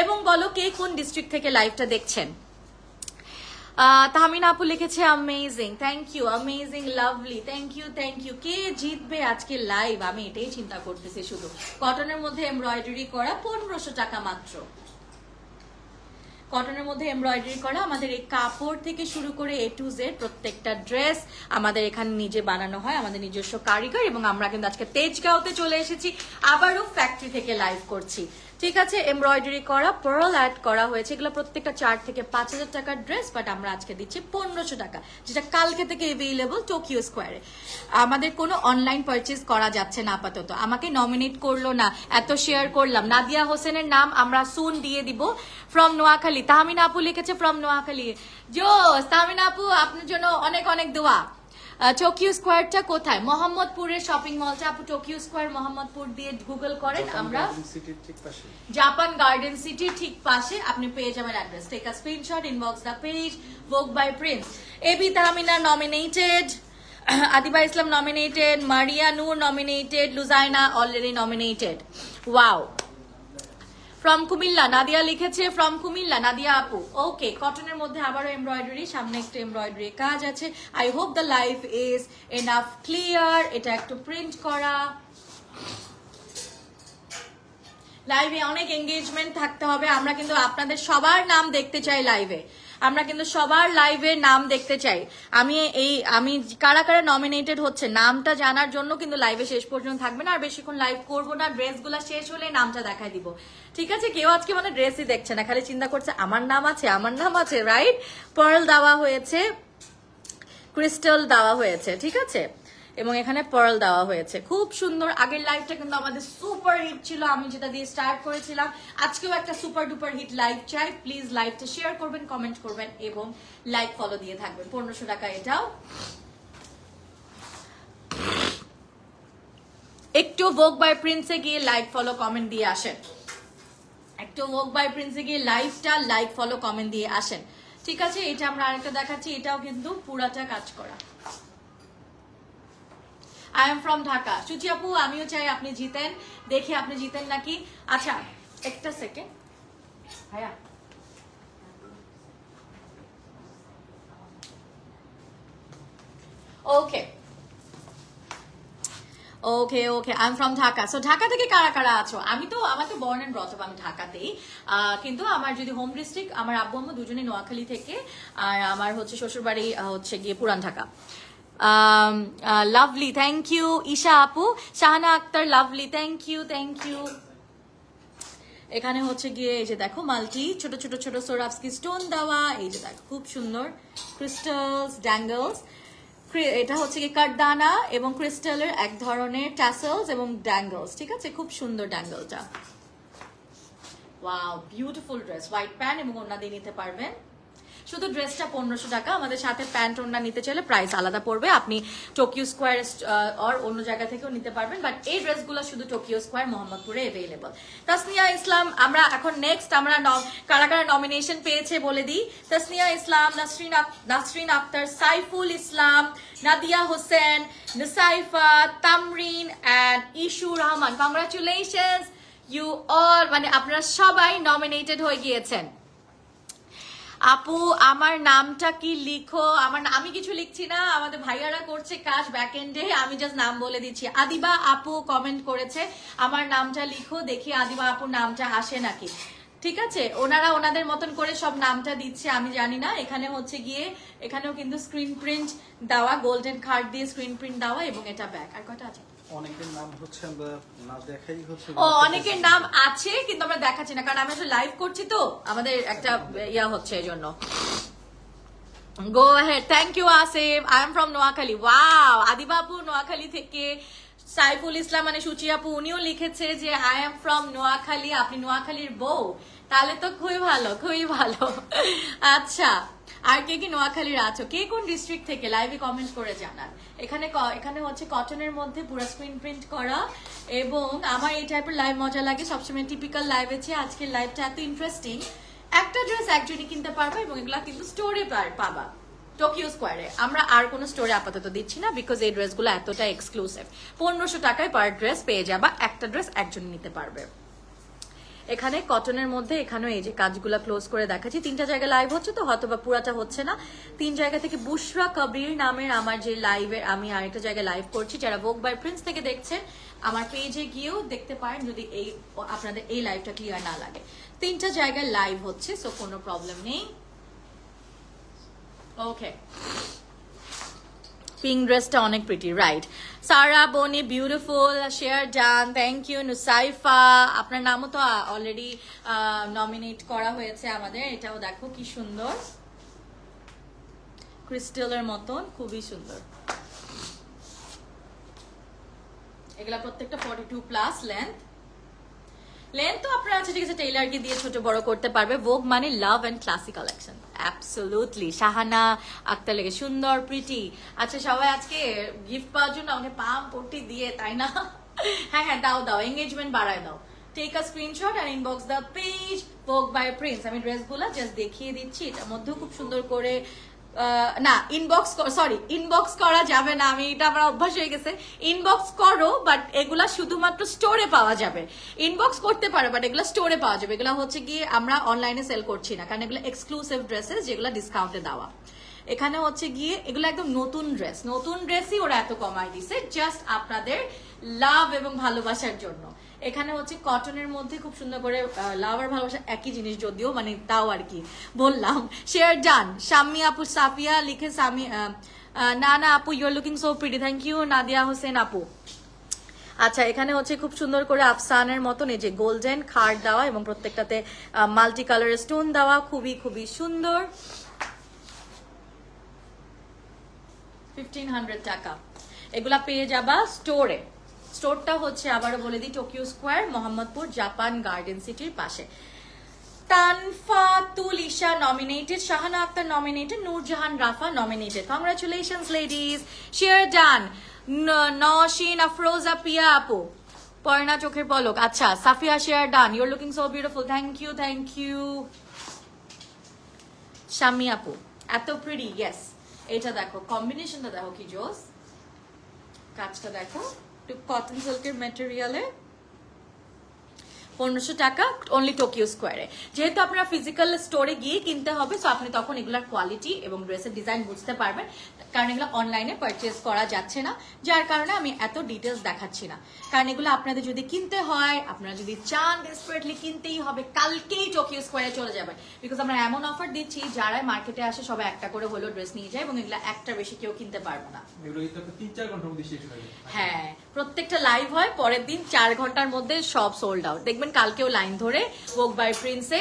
এবং বলো কে কোন ডিস্ট্রিক্ট থেকে লাইভটা দেখছেন। তাহমিনা আপু লিখেছে amazing, thank you. Amazing, lovely, thank you thank you. কে জিতবে আজকে লাইভ আমি এটাই চিন্তা করতেছি শুধু। কটনের মধ্যে এমব্রয়ডারি করা 1500 টাকা মাত্র। কটনের মধ্যে এমব্রয়ডারি করা আমাদের এই কাপড় থেকে শুরু করে A to Z প্রত্যেকটা ড্রেস আমাদের এখানে নিজে বানানো হয়, আমাদের নিজস্ব কারিগর। এবং আমরা কিন্তু আজকে তেজগাঁওতে চলে এসেছি, আবারও ফ্যাক্টরি থেকে লাইভ করছি। ঠিক আছে, এমব্রয়ডারি করা, পার্ল অ্যাড করা হয়েছে। এগুলো প্রত্যেকটা 4 থেকে 5000 টাকার ড্রেস, বাট আমরা আজকে দিচ্ছি 1500 টাকা, যেটা কালকে থেকে অ্যাভেলেবল টোকিও স্কোয়ারে। আমাদের কোনো অনলাইন পারচেজ করা যাচ্ছে না আপাতত। আমাকে নমিনেট করলো না, এত শেয়ার করলাম। নাদিয়া হোসেনের নাম আমরা সুন দিয়ে দিব। ফ্রম নোয়াখালী, তাহমিনা আপু লিখেছে ফ্রম নোয়াখালী। জোস তাহমিনা আপু, আপনার জন্য অনেক অনেক দোয়া। টোকিও স্কোয়ারটা কোথায়? মোহাম্মদপুরের শপিং মলটা। আপু টোকিও স্কোয়ার মোহাম্মদপুর দিয়ে গুগল করেন, আমরা জাপান গার্ডেন সিটির ঠিক পাশে আপনি পেয়ে যাবেন address. Take a screenshot, inbox the page, Vogue by Prince. এবি Tahmina nominated, Adiba Islam nominated, Maria Noor nominated, Luzaina already nominated. Wow. From Comilla Nadia লিখেছে, ফ্রম কুমিল্লা নাদিয়া আপু। ওকে, কটনের মধ্যে আবারও এমব্রয়ডারি, সামনে একটু এমব্রয়ডারি কাজ আছে। I hope the life is enough clear. এটা একটু প্রিন্ট করা। লাইভে অনেক এঙ্গেজমেন্ট থাকতে হবে। আমরা কিন্তু আপনাদের সবার নাম দেখতে চাই লাইভে। আমরা কিন্তু সবার লাইভে নাম দেখতে চাই। আমি কারা কারা নমিনেটেড হচ্ছে নামটা জানার জন্য কিন্তু লাইভে শেষ পর্যন্ত থাকবে না। আর বেশিক্ষণ লাইভ করবো না, ড্রেসগুলো শেষ হলে নামটা দেখাই দিব। ঠিক আছে, কেউ আজকে মানে ড্রেসই দেখছে না, খালি চিন্তা করছে আমার নাম আছে, আমার নাম আছে। রাইট, পার্ল দেওয়া হয়েছে, ক্রিস্টাল দেওয়া হয়েছে, ঠিক আছে, এবং এখানে পার্ল দেওয়া হয়েছে। খুব সুন্দর। আগের লাইভটা কিন্তু আমাদের সুপার হিট ছিল, আমি যেটা দিয়ে স্টার্ট করেছিলাম। আজকেও একটা সুপার ডুপার হিট লাইভ চাই। প্লিজ লাইভটা শেয়ার করবেন, কমেন্ট করবেন এবং লাইক ফলো দিয়ে থাকবেন। 1500 টাকা এটাও। একটু ভোগ বাই প্রিন্সে গিয়ে লাইক ফলো কমেন্ট দিয়ে আসেন। একটু ভোগ বাই প্রিন্সে গিয়ে লাইভটা লাইক ফলো কমেন্ট দিয়ে আসেন। ঠিক আছে, এটা আমরা আরেকটা দেখাচ্ছি। এটাও কিন্তু পুরাটা কাজ করা। I am from Dhaka. Suchi আপু, আমিও চাই আপনি জিতেন। দেখি আপনি জিতেন নাকি। আচ্ছা, একটা সেকেন্ড ভাইয়া। Okay okay okay, I am from Dhaka. So Dhaka থেকে কারা কারা আছো? আমার তো বর্ন এন্ড ব্রট আপ, আমি ঢাকাতেই। কিন্তু আমার যদি হোম ডিস্ট্রিক্ট, আমার আব্বু আম্মু দুজনে নোয়াখালী থেকে, আর আমার হচ্ছে শ্বশুরবাড়ি হচ্ছে গিয়ে Puran Dhaka. Lovely, thank you. Isha আপু, Shahana Akter, lovely, thank you thank you. এখানে হচ্ছে গিয়ে এই যে দেখো মাল্টি ছোট ছোট ছোট সোরাফস্কি স্টোন দেওয়া, এই যে দেখো খুব সুন্দর ক্রিস্টালস, ড্যাঙ্গলস। এটা হচ্ছে কি কাঠদানা এবং ক্রিস্টালের এক ধরনের ট্যাসেলস এবং ড্যাঙ্গলস, ঠিক আছে, খুব সুন্দর ড্যাঙ্গলটা। Wow, beautiful dress. White pant এবং ওড়না দিয়ে নিতে পারবেন। শুধু ড্রেসটা 1500 টাকা। আমাদের সাথে প্যান্ট ওড়না নিতে চাইলে প্রাইস আলাদা পড়বে। আপনি টোকিও স্কোয়ার আর অন্য জায়গা থেকেও নিতে পারবেন, বাট এই ড্রেসগুলো শুধু টোকিও স্কোয়ার মোহাম্মদপুরে অ্যাভেলেবল। তাসনিয়া ইসলাম, আমরা এখন নেক্সট আমরা কারা কারা নমিনেশন পেয়েছে বলে দিই। Tasnia Islam, Nasrin Akter, Saiful Islam, Nadia Hossain, Nisaifa, Tamrin and Ishu Rahman. Congratulations you all, মানে আপনারা সবাই নমিনেটেড হয়ে গিয়েছেন। আপু আমার নামটা কি লিখো, আমি কিছু লিখছি না, আমাদের ভাইয়ারা করছে কাজ ব্যাক এন্ডে, আমি জাস্ট নাম বলে দিচ্ছি। আদিবা আপু কমেন্ট করেছে আমার নামটা লিখো, দেখি আদিবা আপুর নামটা আসে নাকি। ঠিক আছে, ওনারা ওনাদের মতন করে সব নামটা দিচ্ছে, আমি জানি না। এখানে হচ্ছে গিয়ে এখানেও কিন্তু স্ক্রিন প্রিন্ট দেওয়া, গোল্ডেন কার্ড দিয়ে স্ক্রিন প্রিন্ট দেওয়া, এবং এটা ব্যাক। আর কয়টা আছে? অনেকের নাম হচ্ছে আমরা না দেখাই হচ্ছে। ও অনেকের নাম আছে কিন্তু আমরা দেখাচ্ছি না, কারণ আমি আসলে লাইভ করছি তো, আমাদের একটা ইয়া হচ্ছে এই জন্য। Go ahead. Thank you Asif. I am from Noakhali. Wow, আদিবাবু নোয়াখালী থেকে। সাইফুল ইসলাম মানে সুচি আপু, উনিও লিখেছে যে আই এম ফ্রম নোয়াখালী, আপনি নোয়াখালীর বউ, তাহলে তো খুবই ভালো, খুবই ভালো। আচ্ছা, আর কে কি নোয়াখালীর আছো, কে কোন ডিস্ট্রিক্ট থেকে লাইভে কমেন্ট করে জানান। এখানে হচ্ছে কটনের মধ্যে পুরো স্ক্রিন প্রিন্ট করা, এবং আমার এই টাইপের লাইভ মজা লাগে সবসময়, টিপিক্যাল লাইভ আছে। আজকের লাইভটা এত ইন্টারেস্টিং, একটা ড্রেস একজনই কিনতে পারবে, এবং এগুলা কিন্তু স্টোরে পাবা টোকিও স্কোয়ারে। আমরা আর কোনো স্টোরে আপাতত দিচ্ছি না, বিকজ এই ড্রেসগুলো এতটা এক্সক্লুসিভ। 1500 টাকায় পার ড্রেস পেয়ে যাবা, একটা ড্রেস একজন নিতে পারবে। এখানে কটনের মধ্যে, এখানেও এই যে কাজগুলা ক্লোজ করে দেখাচ্ছি। 3টা জায়গায় লাইভ হচ্ছে তো, হয়তো বা পুরাটা হচ্ছে না। 3 জায়গা থেকে বুশরা কবির নামের আমার যে লাইভে, আমি আরেকটা জায়গায় লাইভ করছি। যারা ভোগ বাই প্রিন্স থেকে দেখছেন, আমার পেজে গিয়েও দেখতে পারেন, যদি আপনাদের এই লাইভটা ক্লিয়ার না লাগে। 3টা জায়গায় লাইভ হচ্ছে, সো কোনো প্রবলেম নেই। ওকে, পিঙ্ক ড্রেসটা অনেক pretty, right. Sara Boni beautiful, share done, thank you. Nusaifa, আপনার নামও তো অলরেডি নমিনেট করা হয়েছে আমাদের। এটাও দেখো কি সুন্দর, ক্রিস্টালের মতন, খুবই সুন্দর। এগুলা প্রত্যেকটা 42+ লেন্থ তো আপনার আছে, ঠিক আছে, টেইলারকে দিয়ে ছোট বড় করতে পারবে। ভোগ মানে love and classy collection, absolutely. Shahana Akter লেগে সুন্দর, প্রিটি। আচ্ছা, সবাই আজকে গিফট পাওয়ার জন্য আমাকে পাম পট্টি দিয়ে, তাই না? হ্যাঁ হ্যাঁ, দাও, এঙ্গেজমেন্ট বাড়ায় দাও। Take a screenshot and inbox the page Vogue by Prince. আমি ড্রেসগুলো জাস্ট দেখিয়ে দিচ্ছি, এটার মধ্যেও খুব সুন্দর করে না ইনবক্স করা যাবে না, আমি এটা আমার অভ্যাস হয়ে গেছে। ইনবক্স করো, বাট এগুলা শুধুমাত্র স্টোরে পাওয়া যাবে। ইনবক্স করতে পারো, বাট এগুলা স্টোরে পাওয়া যাবে। এগুলা হচ্ছে গিয়ে আমরা অনলাইনে সেল করছি না, কারণ এগুলো এক্সক্লুসিভ ড্রেসেস, যেগুলো ডিসকাউন্টে দেওয়া। এখানে হচ্ছে গিয়ে এগুলো একদম নতুন ড্রেসই ওরা এত কমাই দিছে, জাস্ট আপনাদের লাভ এবং ভালোবাসার জন্য। এখানে হচ্ছে কটনের মধ্যে খুব সুন্দর করে লাভ আর ভালোবাসা একই জিনিস, যদিও মানে তাও আর কি বললাম। Share done. শাম্মী আপু, সাফিয়া লিখে সামি, না আপু, you are looking so pretty, thank you. Nadia Hossain আপু। আচ্ছা, এখানে হচ্ছে খুব সুন্দর করে আফসানের মতন এই যে গোল্ডেন খার্ড দেওয়া, এবং প্রত্যেকটাতে মাল্টি কালারের স্টোন দেওয়া, খুবই খুবই সুন্দর। 1500 টাকা এগুলা পেয়ে যাবা স্টোরে। স্টোরটা হচ্ছে, আবারও বলে দিই, Tokyo Square, Mohammadpur, Japan Garden সিটির পাশে। Tanfatul Isha nominated, Shahana Akter nominated, Nurjahan Rafa nominated. Congratulations ladies. Share done. Noushin Afroza Piya আপু, পয়না চোখের পলক। আচ্ছা, Safia share done, you are looking so beautiful, thank you. Shammi আপু, এত প্রিটি, ইয়েস। এটা দেখো, কম্বিনেশনটা দেখো কি জোস, কাজটা দেখো, একটু কটন সিল্কের ম্যাটেরিয়ালে। 1500 টাকা অনলি টোকিও স্কোয়ারে। যেহেতু আপনারা ফিজিক্যাল স্টোরে গিয়ে কিনতে হবে, সো আপনি তখন এগুলার কোয়ালিটি এবং ড্রেসের ডিজাইন বুঝতে পারবেন, কারণ এগুলো অনলাইনে পারচেজ করা যাচ্ছে না, যার কারণে আমি এত ডিটেলস দেখাচ্ছি না। কারণ এগুলো আপনাদের যদি কিনতে হয়, আপনারা যদি চান ডেসপারেটলি কিনতেই হবে, কালকেই টোকিও স্কোয়ারে চলে যাবেন, বিকজ আমরা এমন অফার দিচ্ছি, যারা মার্কেটে আসে সবাই একটা করে হলো ড্রেস নিয়ে যায়, এবং এগুলো একটা বেশি কেউ কিনতে পারবে না। হ্যাঁ, প্রত্যেকটা লাইভ হয় পরের দিন 4 ঘন্টার মধ্যে সব সোল্ড আউট। দেখবেন কালকেও লাইন ধরে ভোগ বাই প্রিন্সে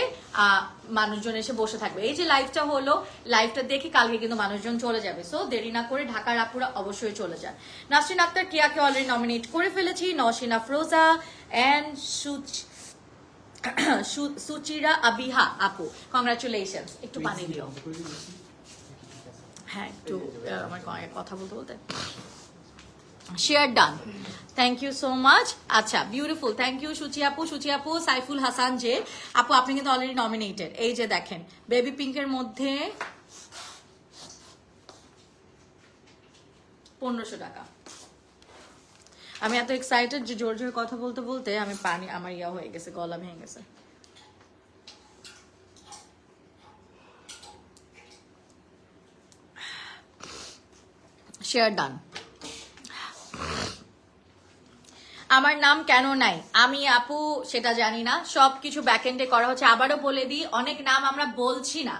মানুষজন এসে বসে থাকবে। এই যে লাইভটা হলো, লাইভটা দেখে কালকে কিন্তু মানুষজন চলে যাবে, সো দেরি না করে ঢাকার আপুরা অবশ্যই চলে যান। নাসরিন আক্তার কিয়াকে অলরেডি নমিনেট করে ফেলেছি, নওশিন আফরোজা এন্ড সুচিরা আবিহা আপু, কংগ্রাচুলেশনস। একটু পানি দিও। হ্যাঁ, একটু আমার কথা বলতে share done, thank you so much. আচ্ছা, বিউটিফুল, থ্যাংক ইউ সুচি আপু। সাইফুল হাসান যে আপু, আপনি কিন্তু অলরেডি নমিনেটেড। এই যে দেখেন, বেবি পিঙ্কের মধ্যে 1500 টাকা। আমি এত এক্সাইটেড যে জোর জোর কথা বলতে বলতে আমি পানি, আমার ইয়া হয়ে গেছে, গলা ভেঙে গেছে। Share done. আমার নাম কেন নাই আমি আপু সেটা জানি না, সবকিছু ব্যাকএন্ডে করা হচ্ছে। আবারও বলে দিই, অনেক নাম আমরা বলছি না,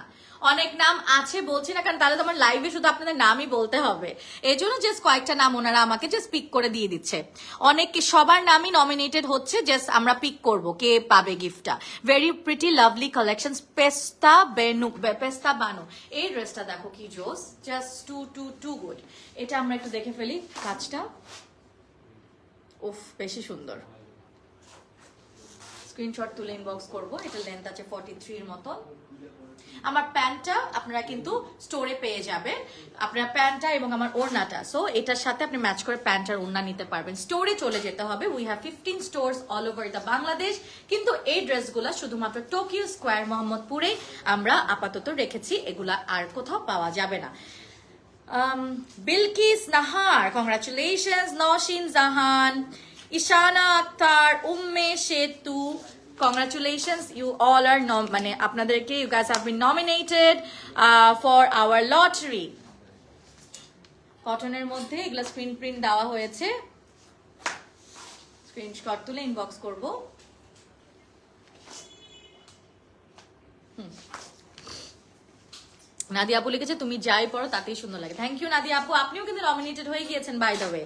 অনেক নাম আছে বলছি না, কারণ তাহলে তো আমার লাইভে শুধু আপনাদের নামই বলতে হবে। এই জন্য জাস্ট কয়েকটা নাম ওনারা আমাকে জাস্ট পিক করে দিয়ে দিচ্ছে। অনেক সবার নামই নমিনেটেড হচ্ছে, জাস্ট আমরা পিক করব কে পাবে গিফটটা। ভেরি প্রিটি লাভলি কালেকশন, পেস্তা বানু। এই ড্রেসটা দেখো কি জোস, জাস্ট টু গুড। এটা আমরা একটু দেখে ফেলি কাজটা। উফ, বেশি সুন্দর। স্ক্রিনশট তুলে ইনবক্স করবো। এটা লেন্থ আছে 43 এর মতো। আমার প্যান্টটা আপনারা কিন্তু স্টোরে পেয়ে যাবেন, আপনার প্যান্টটা এবং আমার ওড়নাটা। সো এটার সাথে আপনি ম্যাচ করে প্যান্ট আর ওড়না নিতে পারবেন। স্টোরে চলে যেতে হবে। We have 15 stores all over the Bangladesh, কিন্তু এই ড্রেসগুলো শুধুমাত্র টোকিও স্কোয়ার মোহাম্মদপুরে আমরা আপাতত রেখেছি, এগুলা আর কোথাও পাওয়া যাবে না। Bilkis Nahar, congratulations. Noshin Zahan, Ishana Akhtar, Umme Shetu, congratulations. You all are you guys have been nominated for our lottery. কটনের মধ্যে এগুলা স্ক্রিন প্রিন্ট দেওয়া হয়েছে, স্ক্রিনশট তুলে ইনবক্স করব। নাদিয়া আপু লিখেছে তুমি যাই পড়ো তাতেই সুন্দর লাগে। থ্যাংক ইউ নাদিয়া আপু, আপনিও কিন্তু নমিনেটেড হয়ে গিয়েছেন বাই দ্য ওয়ে।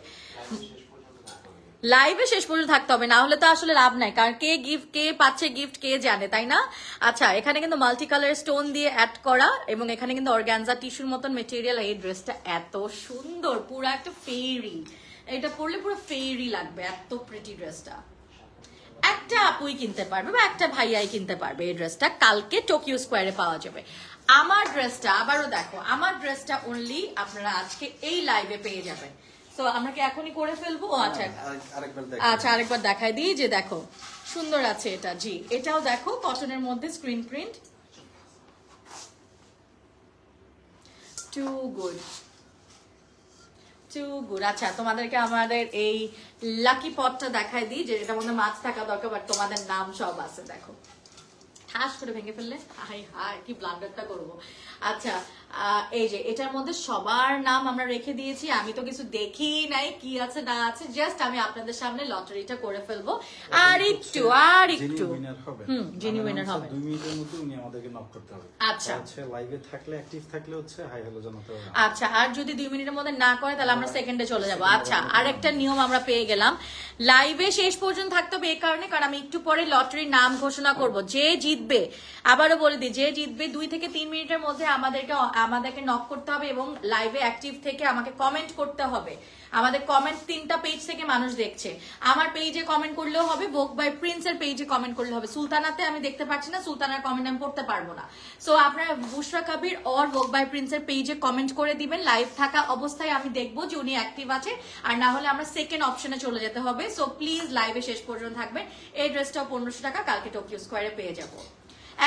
লাইভে শেষ পর্যন্ত থাকতে হবে, না হলে তো আসলে লাভ নাই, কারণ কে পাচ্ছে গিফট কে জানে, তাই না? আচ্ছা, এখানে কিন্তু মাল্টি কালার স্টোন দিয়ে অ্যাড করা, এবং এখানে কিন্তু অর্গানজা টিস্যুর মতন মেটেরিয়াল। এই ড্রেসটা এত সুন্দর, পুরো একটা ফেরি, এটা পরলে পুরো ফেরি লাগবে, এত প্রিটি ড্রেসটা। একটা আপুই কিনতে পারবে বা একটা ভাইয়াই কিনতে পারবে এই ড্রেসটা, কালকে টোকিও স্কোয়ারে পাওয়া যাবে। আমার ড্রেসটা আবারও দেখো, আমার ড্রেসটা অনলি আপনারা আজকে এই লাইভে পেয়ে যাবেন। তো আমরা কি এখনই করে ফেলবো? আচ্ছা আরেকবার দেখাই দিই, যে দেখো সুন্দর আছে এটা। জি, এটাও দেখো কটনের মধ্যে স্ক্রিন প্রিন্ট, টু গুড। আচ্ছা, তোমাদেরকে আমাদের এই লাকি পটটা দেখাই দিই, যে এটার মধ্যে মাছ থাকা দরকার, বাট তোমাদের নাম সব আছে। দেখো ঠাস করে ভেঙে ফেললে, হাই হাই কি ব্লান্ডারটা করবো। আচ্ছা, এই যে এটার মধ্যে সবার নাম আমরা রেখে দিয়েছি। আমি তো কিছু দেখি নাই কি আছে না আছে, জাস্ট আমি আপনাদের সামনে লটারিটা করে ফেলবো। আর একটু যিনি উইনার হবে 2 মিনিটের মধ্যে উনি আমাদেরকে নক করতে হবে। আচ্ছা, লাইভে থাকলে অ্যাক্টিভ থাকলে হচ্ছে হাই হ্যালো জানাতে হবে। আচ্ছা, আর যদি 2 মিনিটের মধ্যে না করে তাহলে আমরা সেকেন্ডে চলে যাব। আচ্ছা, আরেকটা নিয়ম আমরা পেয়ে গেলাম, লাইভে শেষ পর্যন্ত থাকতে হবে। এই কারণে, কারণ আমি একটু পরে লটারির নাম ঘোষণা করব। যে জিতবে, আবারও বলে দিই, যে জিতবে 2 থেকে 3 মিনিটের মধ্যে আমাদেরকে নক করতে হবে, এবং লাইভে অ্যাক্টিভ থেকে আমাকে কমেন্ট করতে হবে। আমাদের কমেন্ট 3টা পেজ থেকে মানুষ দেখছে। আমার পেজে কমেন্ট করলেও হবে, ভোগ বাই প্রিন্সের পেজে কমেন্ট করলে হবে। সুলতানাতে আমি দেখতে পাচ্ছি না, সুলতানার কমেন্ট আমি পড়তে পারবো না। সো আপনারা বুশরা কবির और ভোগ বাই প্রিন্সের পেজে কমেন্ট করে দিবেন। লাইভ থাকা অবস্থায় আমি দেখবো যে উনি অ্যাক্টিভ আছে, আর না হলে আমরা সেকেন্ড অপশনে চলে যেতে হবে। সো প্লিজ লাইভে শেষ পর্যন্ত থাকবেন। এই ড্রেসটাও 1500 টাকা, কালকে টোকিও স্কোয়ারে পেয়ে যাবো।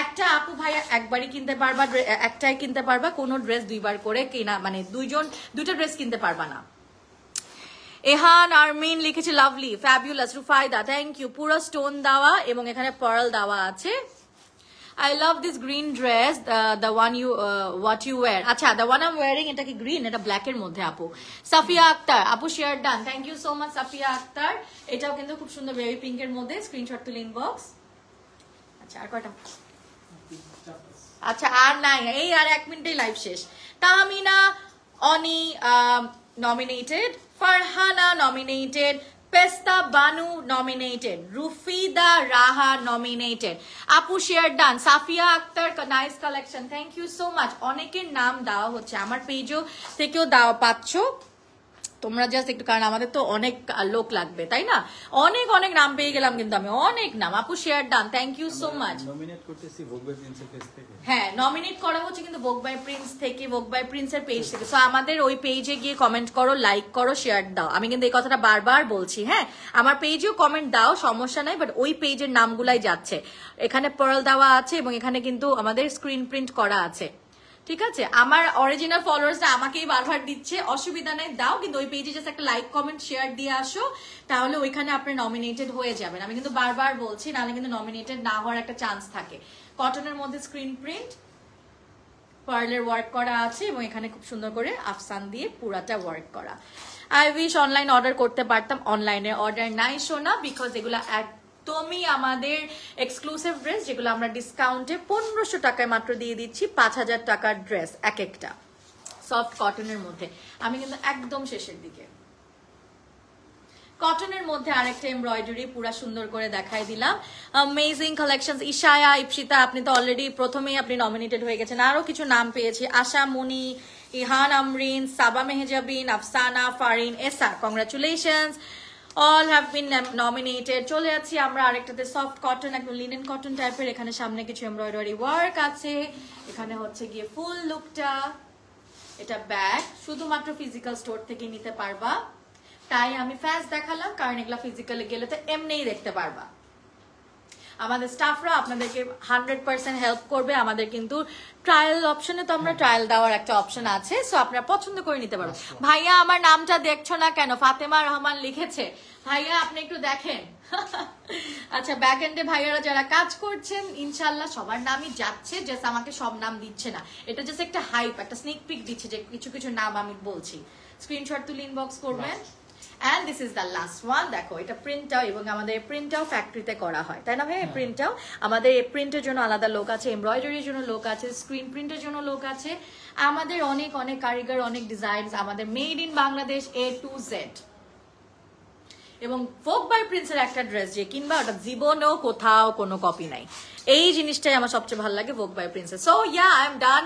একটা আপু ভাইয়া একবারই কিনতে পারবা, একটাই কিনতে পারবা, কোনো ড্রেস দুইবার করে কেনা, মানে দুইটা ড্রেস কিনতে পারবা না। এহান আরমিন লিখেছে lovely fabulous. Rufaida thank you. পুরো স্টোন দেওয়া এবং এখানে পার্ল দেওয়া আছে। I love this green dress, the one what you wear. আচ্ছা, the one I'm wearing এটা কি গ্রিন, এটা ব্ল্যাক এর মধ্যে আপু। সাফিয়া আক্তার আপু share done, thank you so much Safia Akter. এটাও কিন্তু খুব সুন্দর বেবি পিঙ্ক এর মধ্যে, স্ক্রিনশট তুলে ইনবক্স। আচ্ছা, আর কয়টা? আচ্ছা, আর নাই, এই আর 1 মিনিটেই লাইভ শেষ। তাহমিনা অনি nominated, Farhana nominated, Pesta Banu nominated, Rufida Raha nominated. Apu share done. Safia Akhtar, nice collection. Thank you so much. অনেকের নাম দেওয়া হচ্ছে, আমার পেজও থেকেও দেওয়া পাচ্ছ তোমরা, জাস্ট একটু, কারণ আমাদের তো অনেক লোক লাগবে, তাই না? অনেক নাম পেয়ে গেলাম কিন্তু আমি, অনেক নাম। আপু share done, thank you so much. Nominate করতেছি ভোগ বাই প্রিন্সের পেজ থেকে। হ্যাঁ, নমিনেট করা হচ্ছে কিন্তু ভোগ বাই প্রিন্স থেকে, ভোগ বাই প্রিন্সের পেজ থেকে। সো আমাদের ওই পেজে গিয়ে কমেন্ট করো, লাইক করো, শেয়ার দাও। আমি কিন্তু এই কথাটা বারবার বলছি। হ্যাঁ, আমার পেজেও কমেন্ট দাও, সমস্যা নাই, বাট ওই পেজের নামগুলাই যাচ্ছে। এখানে পার্ল দেওয়া আছে এবং এখানে কিন্তু আমাদের স্ক্রিন প্রিন্ট করা আছে, ঠিক আছে? আমার অরিজিনাল ফলোয়ার্সরা আমাকেই বারবার দিচ্ছে, অসুবিধা নাই, দাও, কিন্তু ওই পেজে জাস্ট একটা লাইক কমেন্ট শেয়ার দিয়ে আসো, তাহলে ওইখানে আপনি নমিনেটেড হয়ে যাবেন। আমি কিন্তু বারবার বলছি, নাহলে কিন্তু নমিনেটেড না হওয়ার একটা চান্স থাকে। কটনের মধ্যে স্ক্রিন প্রিন্ট, পার্লের ওয়ার্ক করা আছে এবং এখানে খুব সুন্দর করে আফসান দিয়ে পুরাটা ওয়ার্ক করা। আই উইশ অনলাইন অর্ডার করতে পারতাম, অনলাইনে অর্ডার নাই শোনা, বিকজ এগুলো একদমই আমাদের এক্সক্লুসিভ ড্রেস, যেগুলো আমরা ডিসকাউন্টে 1500 টাকায় মাত্র দিয়ে দিচ্ছি। 5000 টাকার ড্রেস এক একটা, সফট কটনের মধ্যে। আমি কিন্তু একদম শেষের দিকে কটনের মধ্যে আরেকটা এমব্রয়ডারি পুরা সুন্দর করে দেখাই দিলাম। Amazing collections. ইশায়া, ইপসিতা, আপনি তো অলরেডি প্রথমেই আপনি নমিনেটেড হয়ে গেছেন, আরো কিছু নাম পেয়েছি। আশা মুনি, ইহান আমরিন, সাবা মেহজাবিন, আফসানা, ফারিন, এসা, congratulations, all have been nominated. চলে যাচ্ছি আমরা আরেকটাতে, সফট কটন, একদম লিনেন কটন টাইপের। এখানে সামনে কিছু এমব্রয়ডারি ওয়ার্ক আছে, এখানে হচ্ছে গিয়ে ফুল লুকটা। এটা ব্যাগ, শুধুমাত্র ফিজিক্যাল স্টোর থেকে নিতে পারবা, তাই আমি ফ্যান্স দেখালাম, কারণ এগুলা ফিজিক্যালি গেলে তো এমনিই দেখতে পারবা। আমাদের স্টাফরা আপনাদেরকে 100% হেল্প করবে। আমাদের কিন্তু ট্রায়াল অপশনে তো আমরা ট্রায়াল দেওয়ার একটা অপশন আছে, সো আপনারা পছন্দ করে নিতে পারবেন। ভাইয়া আমার নামটা দেখছো না কেন? ফাতেমা রহমান লিখেছে। ভাইয়া আপনি একটু দেখেন। আচ্ছা, ব্যাক এন্ডে ভাইয়ারা যারা কাজ করছেন ইনশাল্লাহ সবার নামই যাচ্ছে, জাস্ট আমাকে সব নাম দিচ্ছে না। এটা জাস্ট একটা হাইপ, একটা স্নিক পিক দিচ্ছে যে কিছু কিছু নাম আমি বলছি। স্ক্রিনশট তুলে ইনবক্স করবেন। And this is the last one. দেখো এটা প্রিন্টটাও, এবং আমাদের প্রিন্টটাও ফ্যাক্টরিতে করা হয়, তাই না ভাই? প্রিন্টটাও আমাদের, প্রিন্টের জন্য আলাদা লোক আছে, এমব্রয়ডারির জন্য লোক আছে, স্ক্রিন প্রিন্টের জন্য লোক আছে। আমাদের অনেক অনেক কারিগর, অনেক ডিজাইনস, আমাদের made in Bangladesh A to Z। এবং ভোগ বাই প্রিন্সের একটা ড্রেস যে কিনবা, ওটা জীবনেও কোথাও কোনো কপি নাই। এই জিনিসটাই আমার সবচেয়ে ভালো লাগে ভোগ বাই প্রিন্সের। So yeah, I am done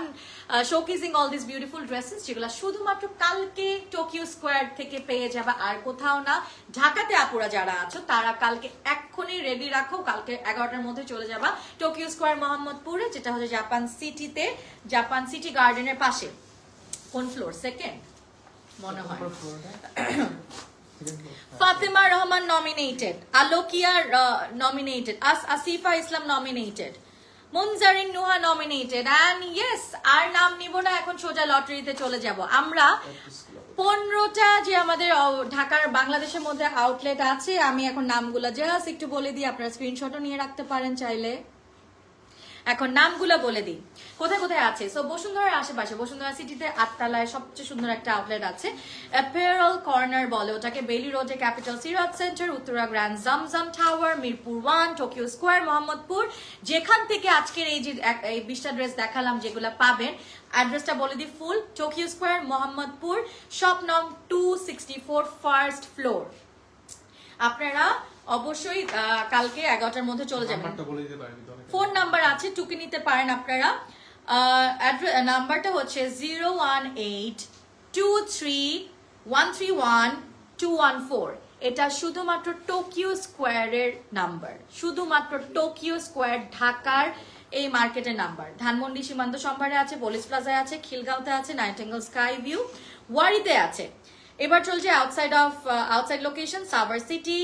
showcasing all this beautiful dresses, যেগুলো শুধুমাত্র কালকে টোকিও স্কোয়ার থেকে পেয়ে যাবে, আর কোথাও না। ঢাকাতে আপুরা যারা আছো তারা কালকে এক্ষুনি রেডি রাখো, কালকে 11টার মধ্যে চলে যাবা টোকিও স্কোয়ার মোহাম্মদপুরে, যেটা হচ্ছে জাপান সিটিতে, জাপান সিটি গার্ডেনের পাশে। কোন ফ্লোর? সেকেন্ড মনে হয়। Fatema Rahman nominated, Alokia nominated, Asifa Islam nominated, Munzarin Nuha nominated, and yes, আর নাম নিব না, এখন সোজা লটারিতে চলে যাব আমরা। 15টা যে আমাদের ঢাকার বাংলাদেশের মধ্যে আউটলেট আছে, আমি এখন নামগুলো জাস্ট একটু বলে দিই, আপনারা স্ক্রিনশটও নিয়ে রাখতে পারেন চাইলে। এখন নামগুলো বলে দিই কোথায় কোথায় আছে। সো বসুন্ধরার আশেপাশে, বসুন্ধরা সিটিতে 8 তলায় সবচেয়ে সুন্দর একটা আউটলেট আছে, অ্যাপেরাল কর্নার বলে ওটাকে। বেলি রোডে Capital Sirat Centre, Uttara Grand Zamzam Tower, Mirpur 1, Tokyo Square Mohammadpur. যেখান থেকে আজকের এই যে 20টা ড্রেস দেখালাম যেগুলো পাবেন, অ্যাড্রেসটা বলে দিই ফুল, টোকিও স্কোয়ার মোহাম্মদপুর, শপ নং 264, ফার্স্ট ফ্লোর। আপনারা অবশ্যই কালকে 11টার মধ্যে চলে যাবেন। ফোন নাম্বার আছে, টুকে নিতে পারেন আপনারা। নাম্বারটা হচ্ছে 01823131214। এটা শুধুমাত্র টোকিও স্কোয়ারের নাম্বার, শুধুমাত্র টোকিও স্কোয়ার ঢাকার এই মার্কেটের নাম্বার। ধানমন্ডি সীমান্ত সম্ভারে আছে, পুলিশ প্লাজায় আছে, খিলগাঁওতে আছে, নাইটিঙ্গেল স্কাই ভিউ, ওয়ারিতে আছে। এবার চলছে outside location, Savar city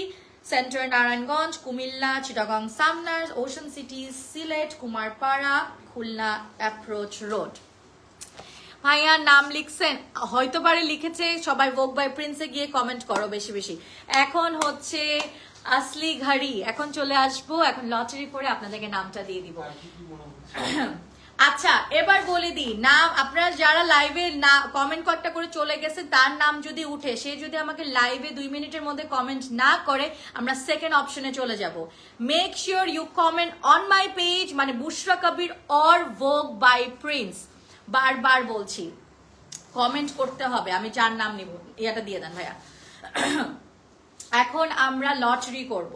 centre, Narayanganj, Comilla, Chittagong সামনার, ocean city, Sylhet, Kumarpara, Khulna approach road. ভাইয়া নাম লিখছেন? হয়তো পারে লিখেছে সবাই। ভোগ বাই প্রিন্সে গিয়ে কমেন্ট করো বেশি বেশি। এখন হচ্ছে আসলি ঘড়ি, এখন চলে আসবো, এখন লটারি করে আপনাদেরকে নামটা দিয়ে দিব। আচ্ছা, এবার বলে দিই নাম। আপনারা যারা লাইভে না কমেন্ট কয়েকটা করে চলে গেছে, তার নাম যদি উঠে, সে যদি আমাকে লাইভে 2 মিনিটের মধ্যে কমেন্ট না করে, আমরা সেকেন্ড অপশনে চলে যাব। Make sure you comment on my page, মানে Bushra Kabir or Vogue by Prince. বারবার বলছি কমেন্ট করতে হবে, আমি যার নাম নিব। ইয়াটা দিয়ে দেন ভাইয়া। এখন আমরা লটারি করব।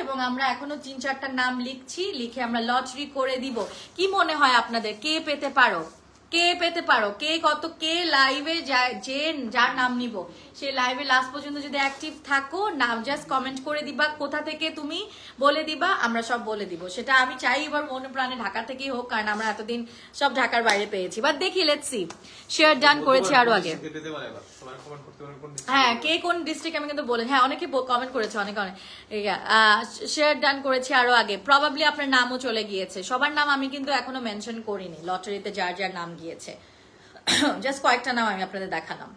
এবং আমরা এখনো 3-4টা নাম লিখছি, লিখে আমরা লটারি করে দিব। কি মনে হয় আপনাদের কে পেতে পারো? কে লাইভে যে যার নাম নিব সে লাইভে লাস্ট পর্যন্ত যদি অ্যাক্টিভ থাকো, নাম জাস্ট কমেন্ট করে দিবা, কোথা থেকে তুমি বলে দিবা, আমরা সব বলে দিব। সেটা আমি চাই এবার মনে প্রাণে ঢাকা থেকেই হোক, কারণ আমরা এতদিন সব ঢাকার বাইরে পেয়েছি। বাট দেখি, লেটস সি। শেয়ার ডান করেছি আরো আগে। হ্যাঁ, কে কোন ডিস্ট্রিক্ট আমি কিন্তু বলেন। হ্যাঁ, অনেকে কমেন্ট করেছে, অনেক শেয়ার ডান করেছি আরো আগে। প্রবাবলি আপনার নামও চলে গিয়েছে। সবার নাম আমি কিন্তু এখনো মেনশন করিনি লটারিতে যার যার নাম গিয়েছে। জাস্ট কয়েকটা নাম আমি আপনাদের দেখালাম।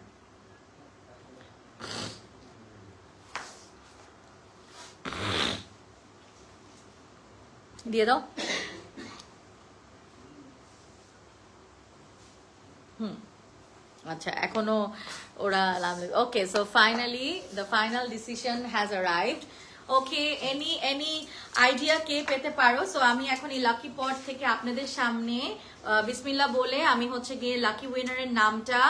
দিয়ে দাও। আচ্ছা এখনো ওরা okay so finally the final decision has arrived okay any idea কে পেতে পারো সো আমি এখন এই লাকি পট থেকে আপনাদের সামনে বিসমিল্লাহ বলে আমি হচ্ছে গিয়ে লাকি উইনারের নামটা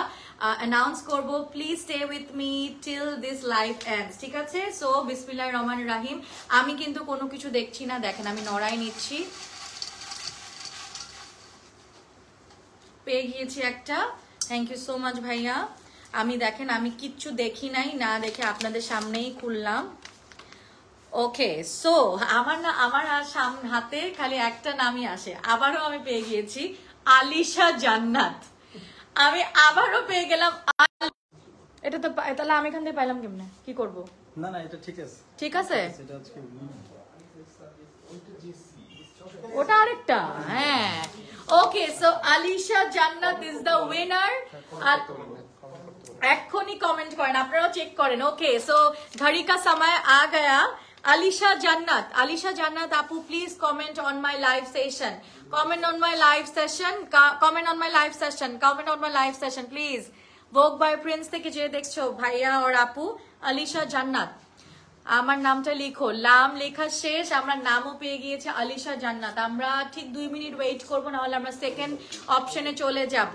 অ্যানাউন্স করব please stay with me till this live ends ঠিক আছে সো বিসমিল্লাহির রহমানির রহিম আমি কিন্তু কোনো কিছু দেখছি না দেখেন আমি নড়াই নিচ্ছি পেয়ে গিয়েছি একটা থ্যাংক ইউ সো মাচ ভাইয়া আমি দেখেন আমি কিচ্ছু দেখি নাই না দেখে আপনাদের সামনেই খুললাম ওকে সো আমার হাতে খালি একটা নামই আসে আবারও আমি পেয়ে গিয়েছি আলিশা জান্নাত আমি আবারও পেয়ে গেলাম এটা তো তাহলে আমি এখান থেকে পাইলাম কেমনে কি করব না না এটা ঠিক আছে ঠিক আছে এটা আজকে ওটা আরেকটা হ্যাঁ ওকে সো আলিশা জান্নাত ইজ দ্য উইনার এক্ষুনি কমেন্ট করেন আপনারাও চেক করেন ওকে সো ঘড়ি কা সময় আ Gaya Alisha Jannat Apu, please comment on my live session. Comment on my live session. Comment on my live session. Comment on my live session, please. Vogue by Prince থেকে যে দেখছো ভাইয়া আর আপু আলিশা জান্নাত আমার নামটা লিখো নাম লেখা শেষ আমরা নামও পেয়ে গিয়েছে আলিশা জান্নাত আমরা ঠিক 2 মিনিট ওয়েট করব না হলে আমরা সেকেন্ড অপশনে চলে যাব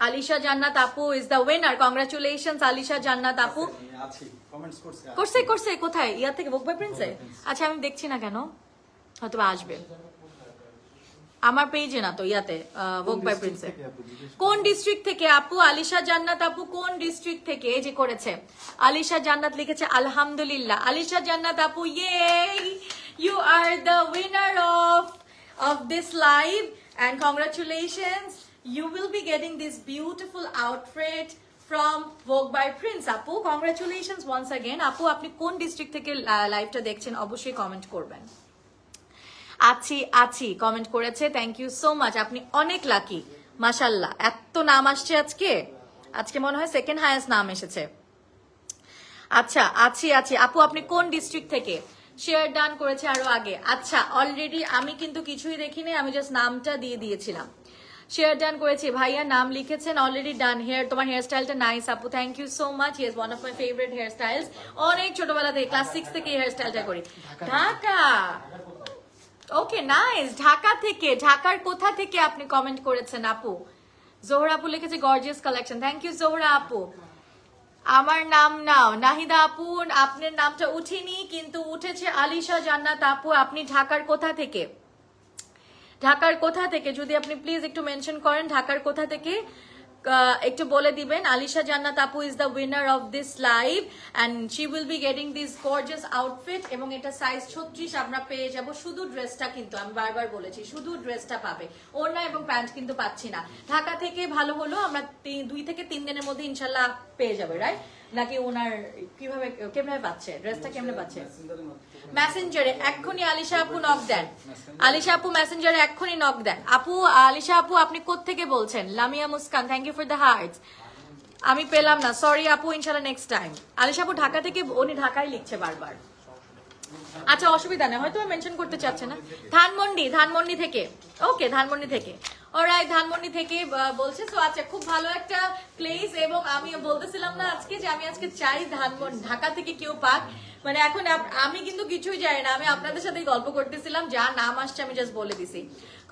আলিশা জান্নাত আপু is the winner congratulations Alisha Jannat আপু আছি কমেন্টস করছে কোথায় ইয়া থেকে ভোগ বাই প্রিন্সে আচ্ছা আমি দেখছি না কেন হয়তো আসবে আমার পেজে না তো ইয়াতে ভোগ বাই প্রিন্সে কোন ডিস্ট্রিক্ট থেকে আপু আলিশা জান্নাত আপু কোন ডিস্ট্রিক্ট থেকে এই যে করেছে আলিশা জান্নাত লিখেছে আলহামদুলিল্লাহ আলিশা জান্নাত আপু ইয়ে you are the winner of this live and congratulations you will be getting this beautiful outfit from Vogue by Prince আপু congratulations once again আপু আপনি কোন ডিস্ট্রিক্ট থেকে লাইভটা দেখছেন অবশ্যই কমেন্ট করবেন আছি কমেন্ট করেছে থ্যাংক ইউ সো মাচ আপনি অনেক লাকি মাশাআল্লাহ এত নাম আসছে আজকে মনে হয় সেকেন্ড হাইয়েস্ট নাম এসেছে আচ্ছা আছি আপু আপনি কোন ডিস্ট্রিক্ট থেকে শেয়ার ডান করেছে আরো আগে আচ্ছা অলরেডি আমি কিন্তু কিছুই দেখিনি আমি জাস্ট নামটা দিয়ে দিয়েছিলাম শেয়ার ডান করেছি ভাইয়া নাম লিখেছেন অলরেডি ডান হেয়ার তোমার হেয়ার স্টাইলটা নাইস আপু thank you so much is one of my favourite hair styles অনেক ছোটবেলা থেকে ক্লাস 6 থেকে হেয়ার স্টাইলটা করি ঢাকা ওকে নাইস ঢাকা থেকে ঢাকার কোথা থেকে আপনি কমেন্ট করেছেন আপু জোহরা আপু লিখেছে gorgeous collection thank you Zohra আপু আমার নাম নাও নাহিদা আপু আপনার নামটা উঠেনি কিন্তু উঠেছে আলিশা জান্নাত আপু আপনি ঢাকার কোথা থেকে যদি আপনি প্লিজ একটু মেনশন করেন ঢাকার কোথা থেকে একটু বলে দিবেন আলিশা জান্নাত আপু is the winner of this live and she will be getting this gorgeous outfit এবং এটা সাইজ 36 আমরা পেয়ে যাব শুধু ড্রেসটা কিন্তু আমি বারবার বলেছি শুধু ড্রেসটা পাবে ওড়না এবং প্যান্ট কিন্তু পাচ্ছি না ঢাকা থেকে ভালো হলো আমরা 2 থেকে 3 দিনের মধ্যে ইনশাআল্লাহ পেয়ে যাবে রাইট নাকি ওনার কেমনে পাচ্ছে ড্রেসটা কেমনে পাচ্ছে মেসেঞ্জারে এক্ষুনি আলিশা আপু নক দেন আলিশা আপু মেসেঞ্জারে এক্ষুনি নক দেন আপু আলিশা আপু আপনি কোত্থেকে বলছেন Lamia Muskan thank you for the hearts আমি পেলাম না সরি আপু ইনশাআল্লাহ নেক্সট টাইম আলিশা আপু ঢাকা থেকে উনি ঢাকায় লিখছে বারবার আচ্ছা অসুবিধা নেই হয়তো মেনশন করতে চাচ্ছে না ধানমন্ডি থেকে ওকে ধানমন্ডি থেকে অলরাইট ধানমন্ডি থেকে বলছে তো আচ্ছা খুব ভালো একটা প্লেস এবং আমি বলতেছিলাম না আজকে যে আমি আজকে চাই ঢাকা থেকে কেউ পাক মানে এখন আমি কিন্তু কিছুই জানি না আমি আপনাদের সাথে গল্প করতেছিলাম যা নাম আসছে আমি জাস্ট বলে দিছি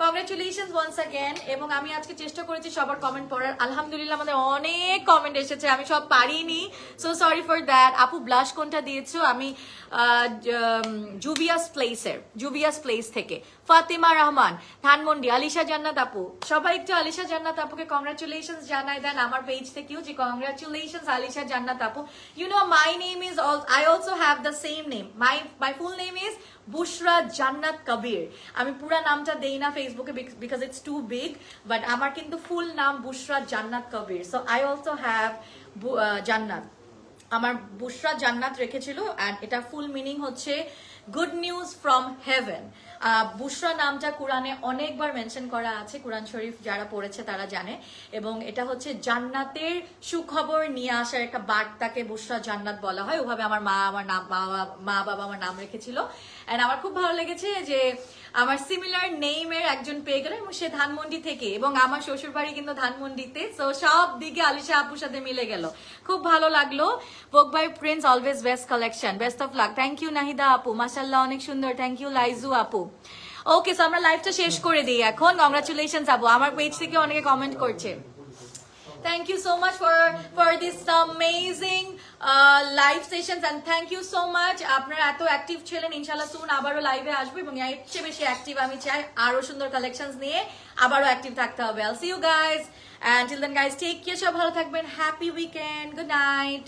কংগ্রাচুলেশনস ওয়ান্স अगेन এবং আমি আজকে চেষ্টা করেছি সবার কমেন্ট পড়ার আলহামদুলিল্লাহ আমাদের অনেক কমেন্ট এসেছে আমি সব পারিনি সো সরি ফর দ্যাট আপু ব্লাশ কোনটা দিয়েছো আমি জুবিয়াস প্লেস থেকে ফাতিমা রহমান ধানমন্ডি আলিশা জান্নাত আপু সবাই একটু আলিশা জান্নাত আপুকে কংগ্রাচুলেশনস জানাই দেন আমার পেজ থেকেও যে কংগ্রাচুলেশনস আলিশা জান্নাত আপু you know my name is I also have the same name my full name is Bushra Jannat Kabir আমি পুরো নামটা দেই না ফেসবুকে because it's too big but আমার কিন্তু ফুল নাম Bushra Jannat Kabir so I also have Jannat আমার বুশরা জান্নাত রেখেছিল এন্ড এটা ফুল মিনিং হচ্ছে good news from heaven. Bushra নামটা কোরআনে অনেকবার মেনশন করা আছে, কোরআন শরীফ যারা পড়েছে তারা জানে, এবং এটা হচ্ছে জান্নাতের সুখবর নিয়ে আসার একটা বার্তাকে বুশরা জান্নাত বলা হয়। ওভাবে আমার মা বাবা আমার নাম রেখেছিল। এন্ড আমার খুব ভালো লেগেছে যে আমার সিমিলার নেইমের একজন পেয়ে গেল, এবং সে ধানমন্ডি থেকে, এবং আমার শ্বশুর বাড়ি কিন্তু ধানমন্ডিতে, সো সব দিকে আলিশা আপুর সাথে মিলে গেল, খুব ভালো লাগলো। Vogue by Prince always best collection, best of luck. Thank you Nahida আপু, মাশাআল্লাহ অনেক সুন্দর। থ্যাংক ইউ লাইজু আপু। ওকে, সো আমরা লাইভটা শেষ করে দিই এখন। কংগ্রাচুলেশনস আপু, আমার পেজ থেকে অনেকে কমেন্ট করছে। Thank you so much for this amazing live sessions, and thank you so much. আপনারা এত অ্যাক্টিভ ছিলেন, ইনশাআল্লাহ সুন আবারও লাইভে আসবো, এবং এর চেয়ে বেশি অ্যাক্টিভ আমি চাই, আরো সুন্দর কালেকশনস নিয়ে আবারও অ্যাক্টিভ থাকতে হবে। I'll see you guys, and till then guys, take care, সব ভালো থাকবেন, হ্যাপি উইকেন্ড, গুড নাইট।